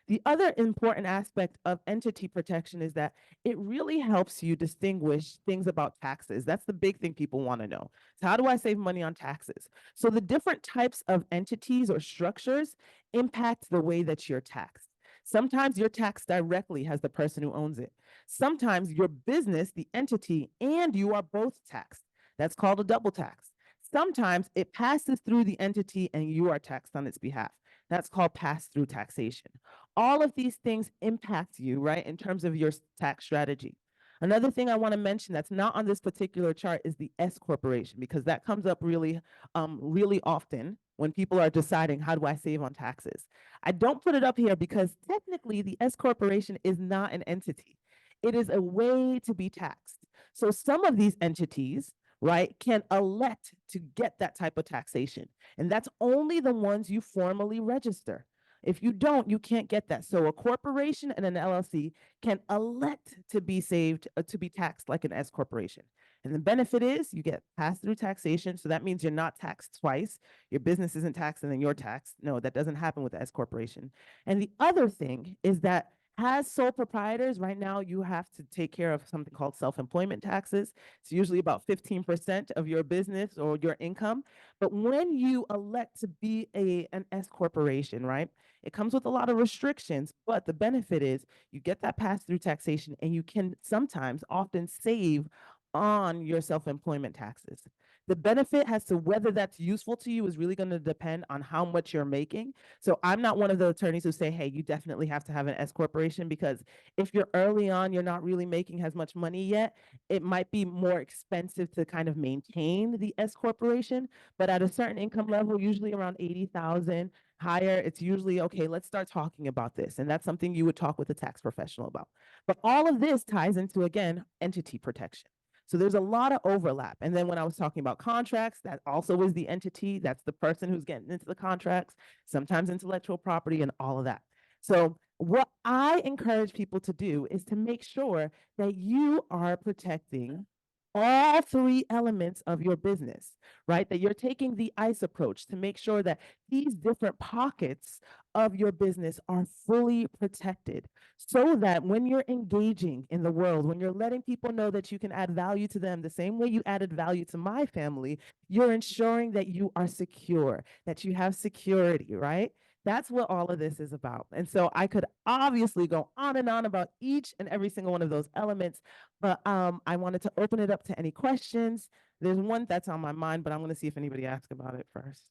The other important aspect of entity protection is that it really helps you distinguish things about taxes. That's the big thing people want to know. So how do I save money on taxes? So the different types of entities or structures impact the way that you're taxed. Sometimes you're taxed directly as the person who owns it. Sometimes your business, the entity, and you are both taxed. That's called a double tax. Sometimes it passes through the entity and you are taxed on its behalf. That's called pass-through taxation. All of these things impact you, right, in terms of your tax strategy. Another thing I want to mention that's not on this particular chart is the S corporation, because that comes up really often when people are deciding, how do I save on taxes? I don't put it up here because technically the S corporation is not an entity. It is a way to be taxed. So some of these entities, right, can elect to get that type of taxation. And that's only the ones you formally register. If you don't, you can't get that. So a corporation and an LLC can elect to be saved, to be taxed like an S corporation. And the benefit is you get pass-through taxation. So that means you're not taxed twice. Your business isn't taxed and then you're taxed. No, that doesn't happen with the S corporation. And the other thing is that as sole proprietors, right now you have to take care of something called self-employment taxes. It's usually about 15% of your business or your income. But when you elect to be an S corporation, right, it comes with a lot of restrictions, but the benefit is you get that pass-through taxation and you can sometimes often save on your self-employment taxes. The benefit as to whether that's useful to you is really going to depend on how much you're making. So I'm not one of the attorneys who say, hey, you definitely have to have an S corporation, because if you're early on, you're not really making as much money yet, it might be more expensive to kind of maintain the S corporation. But at a certain income level, usually around 80,000 higher, it's usually, okay, let's start talking about this. And that's something you would talk with a tax professional about. But all of this ties into, again, entity protection. So there's a lot of overlap. And then when I was talking about contracts, that also is the entity. That's the person who's getting into the contracts, sometimes intellectual property and all of that. So what I encourage people to do is to make sure that you are protecting all three elements of your business, right? That you're taking the ICE approach to make sure that these different pockets of your business are fully protected, so that when you're engaging in the world, when you're letting people know that you can add value to them the same way you added value to my family, you're ensuring that you are secure, that you have security, right? That's what all of this is about. And so I could obviously go on and on about each and every single one of those elements, but I wanted to open it up to any questions. There's one that's on my mind, but I'm going to see if anybody asks about it first.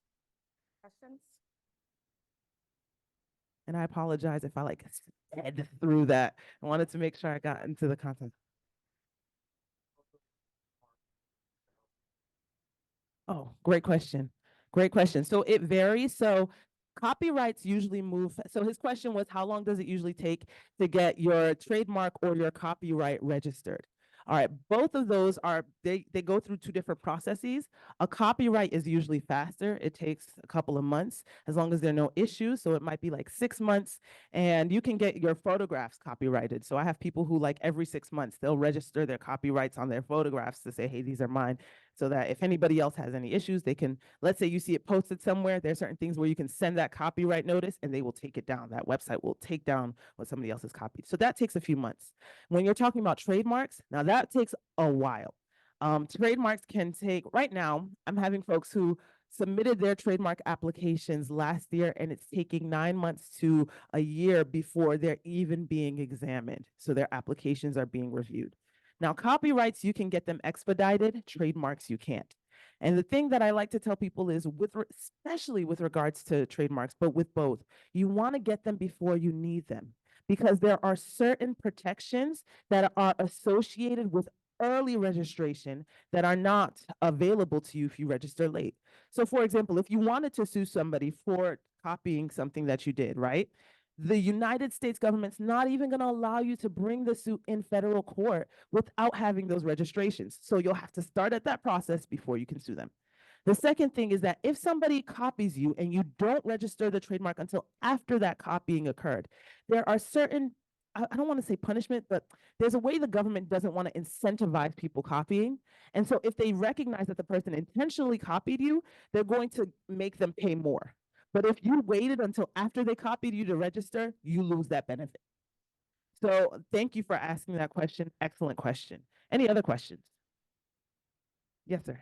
Questions? And I apologize if I like sped through that. I wanted to make sure I got into the content. Oh, great question. Great question. So it varies. So copyrights usually move. So his question was, how long does it usually take to get your trademark or your copyright registered? All right, both of those are, they go through two different processes. A copyright is usually faster. It takes a couple of months as long as there are no issues. So it might be like 6 months, and you can get your photographs copyrighted. So I have people who, like, every 6 months, they'll register their copyrights on their photographs to say, hey, these are mine. So that if anybody else has any issues, they can, let's say you see it posted somewhere, there's certain things where you can send that copyright notice and they will take it down. That website will take down what somebody else has copied. So that takes a few months. When you're talking about trademarks, now that takes a while. Trademarks can take, right now, I'm having folks who submitted their trademark applications last year, and it's taking 9 months to a year before they're even being examined. So their applications are being reviewed. Now, copyrights, you can get them expedited, trademarks, you can't. And the thing that I like to tell people is, especially with regards to trademarks, but with both, you want to get them before you need them, because there are certain protections that are associated with early registration that are not available to you if you register late. So for example, if you wanted to sue somebody for copying something that you did, right? The United States government's not even going to allow you to bring the suit in federal court without having those registrations. So you'll have to start at that process before you can sue them. The second thing is that if somebody copies you and you don't register the trademark until after that copying occurred, there are certain, I don't want to say punishment, but there's a way the government doesn't want to incentivize people copying. And so if they recognize that the person intentionally copied you, they're going to make them pay more. But if you waited until after they copied you to register, you lose that benefit. So thank you for asking that question. Excellent question. Any other questions? Yes, sir.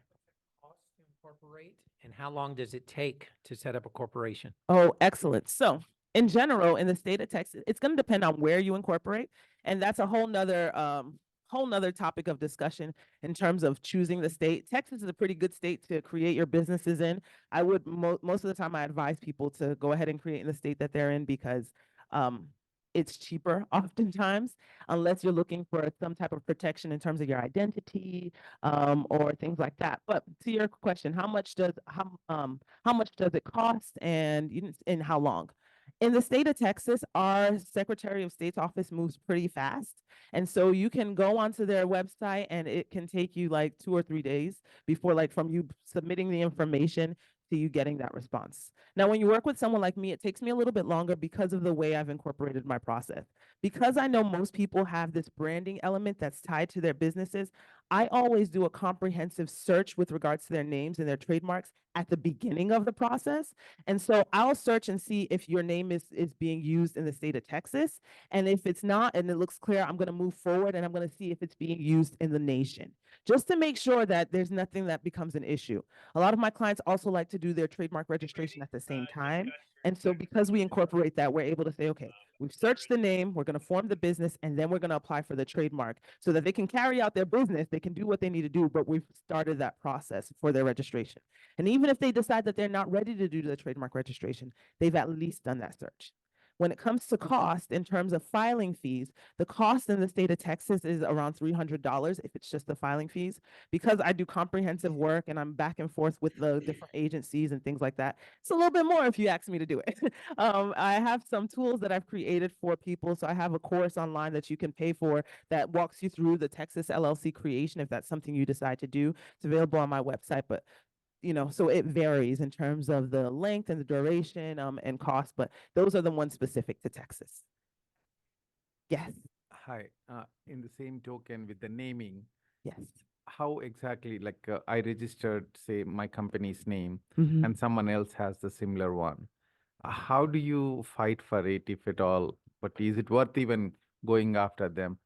Cost to incorporate, and how long does it take to set up a corporation? Oh, excellent. So in general, in the state of Texas, it's going to depend on where you incorporate. And that's a whole nother topic of discussion in terms of choosing the state. Texas is a pretty good state to create your businesses in. I would, most of the time I advise people to go ahead and create in the state that they're in, because it's cheaper oftentimes, unless you're looking for some type of protection in terms of your identity or things like that. But to your question, how much does it cost, and how long? In the state of Texas, our Secretary of State's office moves pretty fast. And so you can go onto their website and it can take you like 2 or 3 days before, like, from you submitting the information to you getting that response. Now, when you work with someone like me, it takes me a little bit longer because of the way I've incorporated my process. Because I know most people have this branding element that's tied to their businesses, I always do a comprehensive search with regards to their names and their trademarks at the beginning of the process. And so I'll search and see if your name is being used in the state of Texas. And if it's not, and it looks clear, I'm going to move forward and I'm going to see if it's being used in the nation, just to make sure that there's nothing that becomes an issue. A lot of my clients also like to do their trademark registration at the same time. And so because we incorporate that, we're able to say, okay, we've searched the name, we're going to form the business, and then we're going to apply for the trademark so that they can carry out their business, they can do what they need to do, but we've started that process for their registration. And even if they decide that they're not ready to do the trademark registration, they've at least done that search. When it comes to cost, in terms of filing fees, the cost in the state of Texas is around $300 if it's just the filing fees. Because I do comprehensive work and I'm back and forth with the different agencies and things like that, it's a little bit more if you ask me to do it. I have some tools that I've created for people. So I have a course online that you can pay for that walks you through the Texas LLC creation if that's something you decide to do. It's available on my website, but so it varies in terms of the length and the duration and cost, but those are the ones specific to Texas. Yes, Hi, in the same token with the naming, yes. how exactly, like I registered, say, my company's name Mhm. and someone else has the similar one. How do you fight for it, if at all? But is it worth even going after them?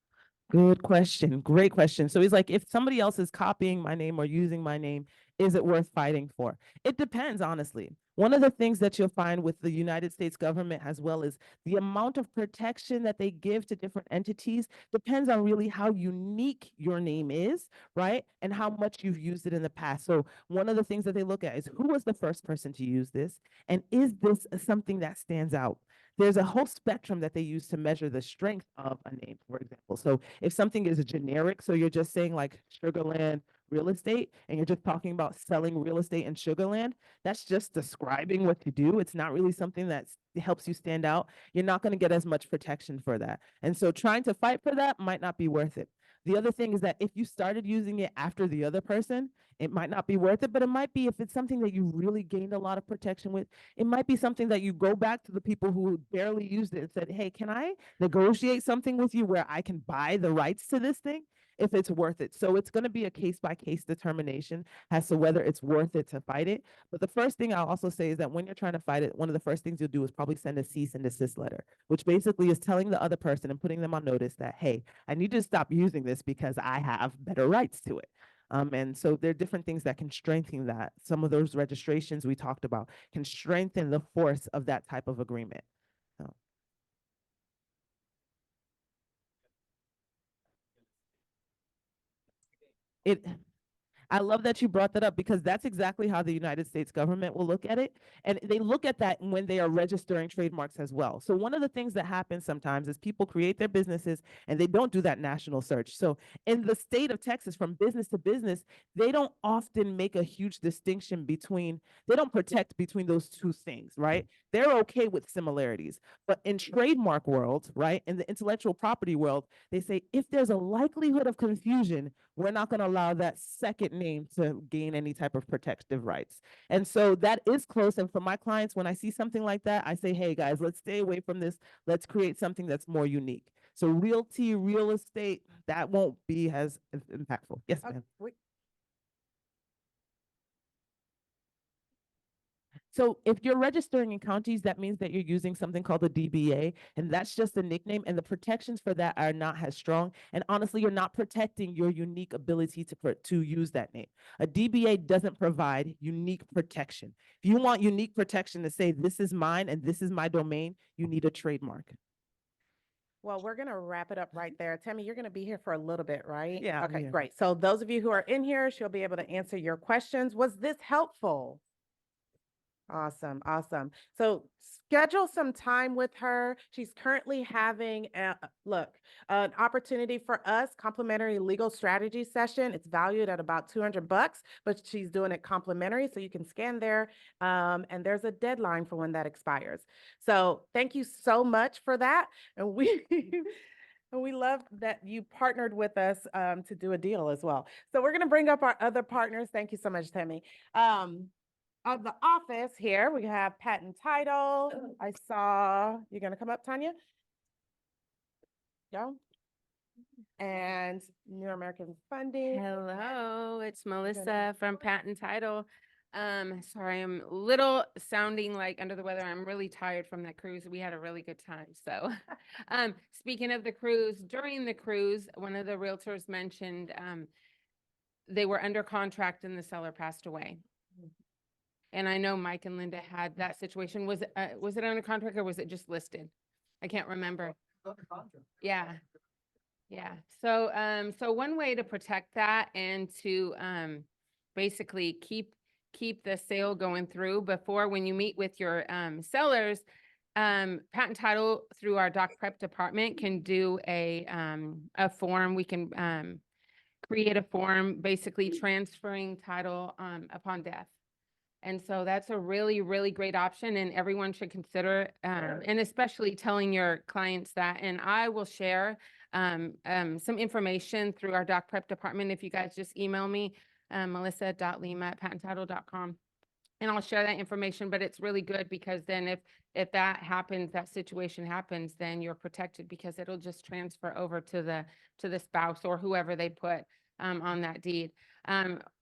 Good question. Great question. So he's like, if somebody else is copying my name or using my name, is it worth fighting for? It depends, honestly. One of the things that you'll find with the United States government as well is the amount of protection that they give to different entities depends on really how unique your name is, right? And how much you've used it in the past. So one of the things that they look at is who was the first person to use this? And is this something that stands out? There's a whole spectrum that they use to measure the strength of a name, for example. So if something is a generic, so you're just saying like Sugarland real estate, and you're just talking about selling real estate in Sugarland, that's just describing what you do. It's not really something that helps you stand out. You're not going to get as much protection for that. And so trying to fight for that might not be worth it. The other thing is that if you started using it after the other person, it might not be worth it, but it might be if it's something that you really gained a lot of protection with, it might be something that you go back to the people who barely used it and said, hey, can I negotiate something with you where I can buy the rights to this thing? If it's worth it. So it's going to be a case by case determination as to whether it's worth it to fight it. But the first thing I'll also say is that when you're trying to fight it, one of the first things you'll do is probably send a cease and desist letter, which basically is telling the other person and putting them on notice that, hey, I need you to stop using this because I have better rights to it. And so there are different things that can strengthen that. Some of those registrations we talked about can strengthen the force of that type of agreement. So. I love that you brought that up because that's exactly how the United States government will look at it. And they look at that when they are registering trademarks as well. So one of the things that happens sometimes is people create their businesses and they don't do that national search. So in the state of Texas, from business to business, they don't often make a huge distinction between, they don't protect between those two things, right? They're okay with similarities. But in trademark world, right, in the intellectual property world, they say if there's a likelihood of confusion, we're not going to allow that second name to gain any type of protective rights. And so that is close. And for my clients, when I see something like that, I say, hey guys, let's stay away from this. Let's create something that's more unique. So realty, real estate, that won't be as impactful. Yes, ma'am. So if you're registering in counties, that means that you're using something called a DBA, and that's just a nickname, and the protections for that are not as strong. And honestly, you're not protecting your unique ability to use that name. A DBA doesn't provide unique protection. If you want unique protection to say, this is mine and this is my domain, you need a trademark. Well, we're going to wrap it up right there. Tammy, you're going to be here for a little bit, right? Yeah, I'm Okay, here. great. So those of you who are in here, she'll be able to answer your questions. Was this helpful? Awesome, awesome. So schedule some time with her. She's currently having an opportunity for us, complimentary legal strategy session. It's valued at about $200, but she's doing it complimentary, so you can scan there. And there's a deadline for when that expires. So thank you so much for that. And we and we love that you partnered with us to do a deal as well. So we're going to bring up our other partners. Thank you so much, Tammy. Of the office here, we have patent title. I saw, you're gonna come up, Tanya? Go. and New American Funding. Hello, it's Melissa from Patent Title. Sorry, I'm a little sounding like under the weather. I'm really tired from that cruise. We had a really good time. So, speaking of the cruise, during the cruise, one of the realtors mentioned, they were under contract and the seller passed away. And I know Mike and Linda had that situation. Was it under contract or was it just listed? I can't remember. Yeah. Yeah. So, so one way to protect that and to, basically keep the sale going through before, when you meet with your, sellers, Patent Title through our doc prep department can do a form. We can, create a form, basically transferring title, upon death. And so that's a really, really great option and everyone should consider, and especially telling your clients that. And I will share some information through our doc prep department. If you guys just email me, melissa.lima@patenttitle.com. And I'll share that information, but it's really good because then if that happens, that situation happens, then you're protected because it'll just transfer over to the spouse or whoever they put on that deed.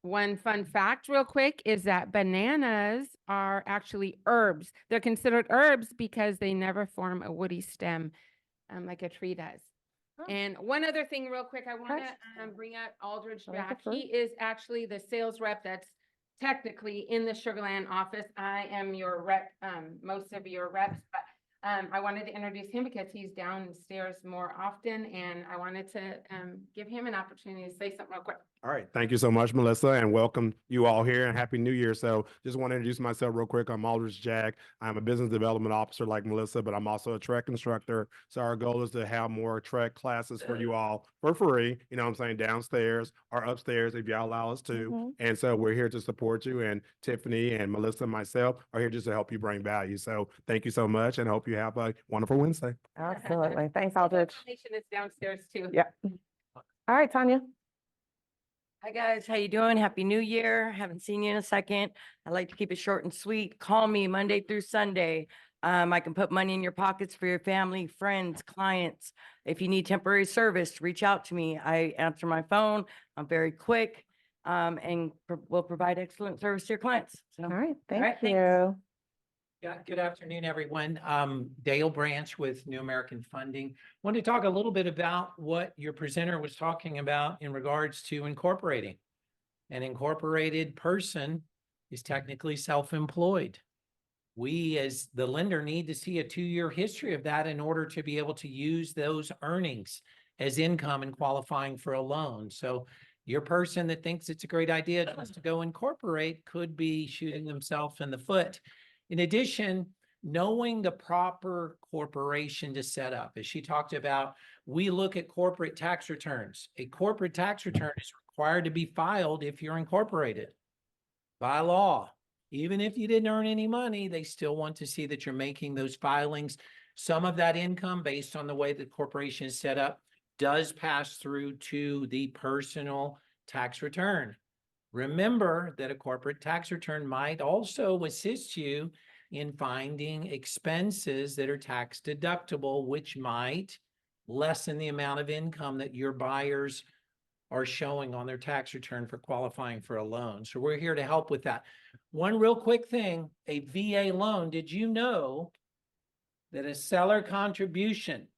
One fun fact real quick is that bananas are actually herbs. They're considered herbs because they never form a woody stem like a tree does. And one other thing real quick, I want to bring up Aldridge I like the Jack. fruit. He is actually the sales rep that's technically in the Sugarland office. I am your rep, most of your reps, but I wanted to introduce him because he's downstairs more often and I wanted to give him an opportunity to say something real quick. All right. Thank you so much, Melissa, and welcome you all here and Happy New Year. So just want to introduce myself real quick. I'm Aldridge Jack. I'm a business development officer like Melissa, but I'm also a trek instructor. So our goal is to have more trek classes for you all for free, you know what I'm saying, downstairs or upstairs if y'all allow us to. And so we're here to support you, and Tiffany and Melissa and myself are here just to help you bring value. So thank you so much and hope you have a wonderful Wednesday. Absolutely. Thanks, Aldridge. Information is downstairs too. Yeah. All right, Tanya. Hi, guys. How you doing? Happy New Year. Haven't seen you in a second. I like to keep it short and sweet. Call me Monday through Sunday. I can put money in your pockets for your family, friends, clients. If you need temporary service, reach out to me. I answer my phone. I'm very quick, and will provide excellent service to your clients. So, All right. Thank right, thanks. you. Yeah, good afternoon, everyone. Dale Branch with New American Funding. Want to talk a little bit about what your presenter was talking about in regards to incorporating. An incorporated person is technically self-employed. We, as the lender, need to see a 2-year history of that in order to be able to use those earnings as income and qualifying for a loan. So your person that thinks it's a great idea just to go incorporate could be shooting themselves in the foot. In addition, knowing the proper corporation to set up, as she talked about, we look at corporate tax returns. A corporate tax return is required to be filed if you're incorporated by law. Even if you didn't earn any money, they still want to see that you're making those filings. Some of that income, based on the way the corporation is set up, does pass through to the personal tax return. Remember that a corporate tax return might also assist you in finding expenses that are tax deductible, which might lessen the amount of income that your buyers are showing on their tax return for qualifying for a loan. So we're here to help with that. One real quick thing, a VA loan, did you know that a seller contribution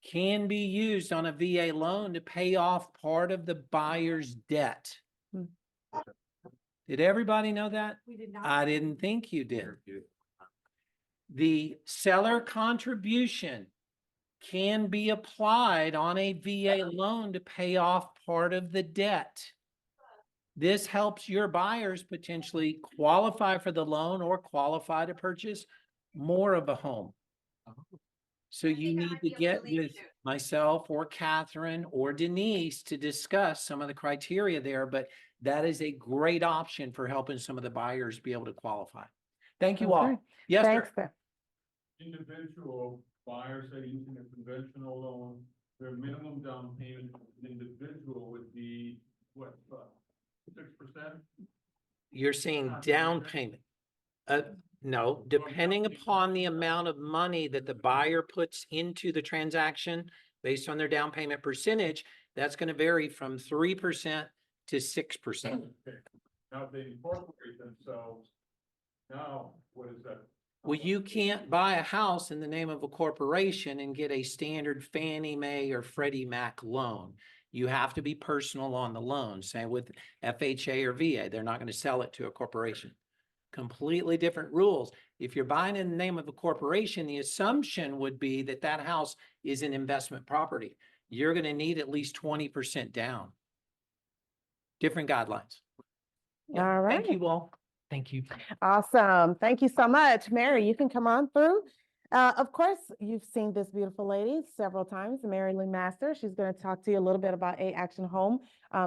can be used on a VA loan to pay off part of the buyer's debt? Did everybody know that? We did not. I didn't think you did. The seller contribution can be applied on a VA loan to pay off part of the debt. This helps your buyers potentially qualify for the loan or qualify to purchase more of a home. So you need to get with myself or Catherine or Denise to discuss some of the criteria there, but that is a great option for helping some of the buyers be able to qualify. Thank you all. Okay. Yes, Thanks, sir. sir. Individual buyers are using a conventional loan, their minimum down payment for an individual would be what, 6%? You're seeing down payment. No, depending upon the amount of money that the buyer puts into the transaction, based on their down payment percentage, that's going to vary from 3% to 6%. Okay. Now they incorporate themselves. Now, what is that? Well, you can't buy a house in the name of a corporation and get a standard Fannie Mae or Freddie Mac loan. You have to be personal on the loan. Same with FHA or VA. They're not going to sell it to a corporation. Completely different rules. If you're buying in the name of a corporation, the assumption would be that that house is an investment property. You're going to need at least 20% down. Different guidelines. Yeah, All thank right. you all. Thank you. Awesome. Thank you so much. Mary, you can come on through. Of course, you've seen this beautiful lady several times, Mary Lou Master. She's going to talk to you a little bit about A Action Home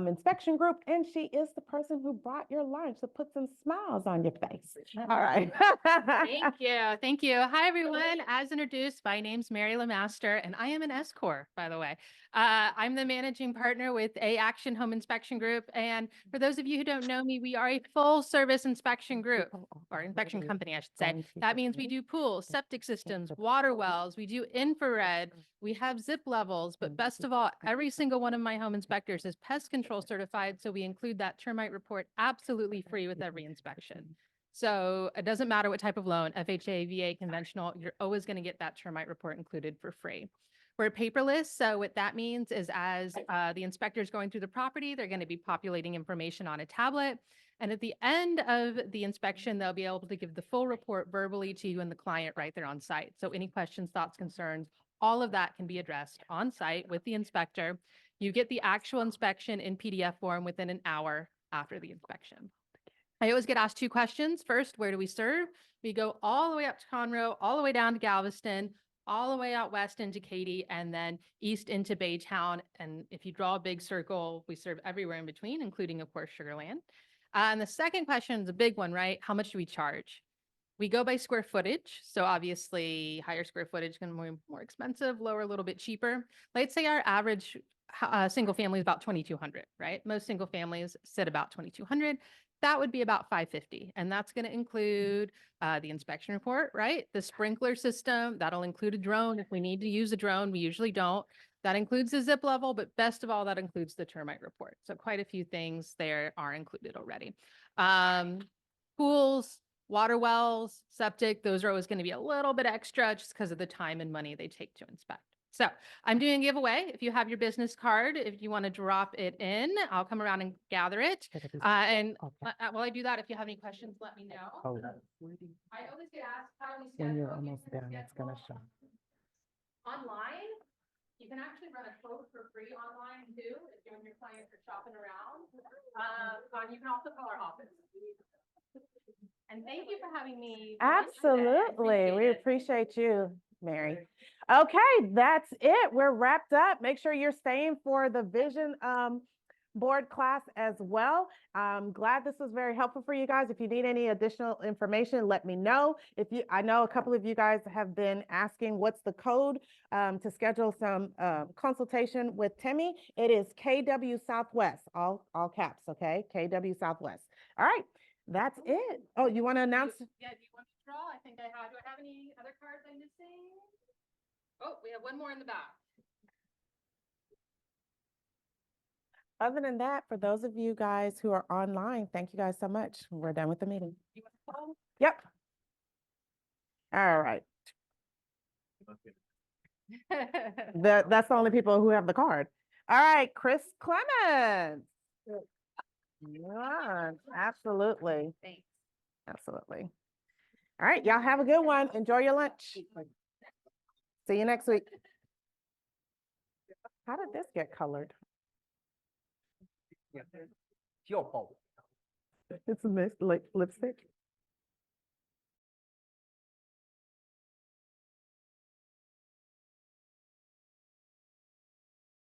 Inspection Group, and she is the person who brought your lunch to put some smiles on your face. All right. Thank you. Thank you. Hi, everyone. As introduced, my name's Mary Lemaster, and I am an S Corp, by the way. I'm the managing partner with A Action Home Inspection Group. And for those of you who don't know me, we are a full service inspection group, or inspection company, I should say. That means we do pools, septic systems, water wells, we do infrared, we have zip levels, but best of all, every single one of my home inspectors is pest control certified. So we include that termite report absolutely free with every inspection. So it doesn't matter what type of loan, FHA, VA, conventional, you're always going to get that termite report included for free. We're paperless, so what that means is as the inspector's going through the property, they're going to be populating information on a tablet. And at the end of the inspection, they'll be able to give the full report verbally to you and the client right there on site. So any questions, thoughts, concerns, all of that can be addressed on site with the inspector. You get the actual inspection in PDF form within an hour after the inspection. I always get asked two questions. First, where do we serve? We go all the way up to Conroe, all the way down to Galveston, all the way out west into Katy, and then east into Baytown. And if you draw a big circle, we serve everywhere in between, including, of course, Sugar Land. And the second question is a big one, right? How much do we charge? We go by square footage. So obviously higher square footage can be more expensive, lower a little bit cheaper. Let's say our average single family is about 2,200, right? Most single families sit about 2,200. That would be about $550. And that's going to include the inspection report, right? The sprinkler system, that'll include a drone. If we need to use a drone, we usually don't. That includes the zip level, but best of all, that includes the termite report. So quite a few things there are included already. Pools, water wells, septic, those are always going to be a little bit extra just because of the time and money they take to inspect. So I'm doing a giveaway. If you have your business card, if you want to drop it in, I'll come around and gather it. While I do that, if you have any questions, let me know. I always get asked, how do we schedule? When you're almost done, it's going to show. Online, you can actually run a quote for free online too, if you and your clients are shopping around. You can also call our office. And thank you for having me. Absolutely. We appreciate you, Mary. Okay, that's it. We're wrapped up. Make sure you're staying for the vision board class as well. I'm glad this was very helpful for you guys. If you need any additional information, let me know. I know a couple of you guys have been asking what's the code to schedule some consultation with Timmy. It is KW Southwest, all caps, okay? KW Southwest. All right, that's it. Oh, you want to announce? Yeah, do you want to draw? I think I have. Do I have any other cards I'm missing? Oh, we have one more in the back. Other than that, for those of you guys who are online, thank you guys so much. We're done with the meeting. Yep. All right. That's the only people who have the card. All right, Chris Clemens. Yeah, absolutely. Thanks. Absolutely. All right, y'all have a good one. Enjoy your lunch. See you next week. How did this get colored? It's your fault. It's a mixed lipstick.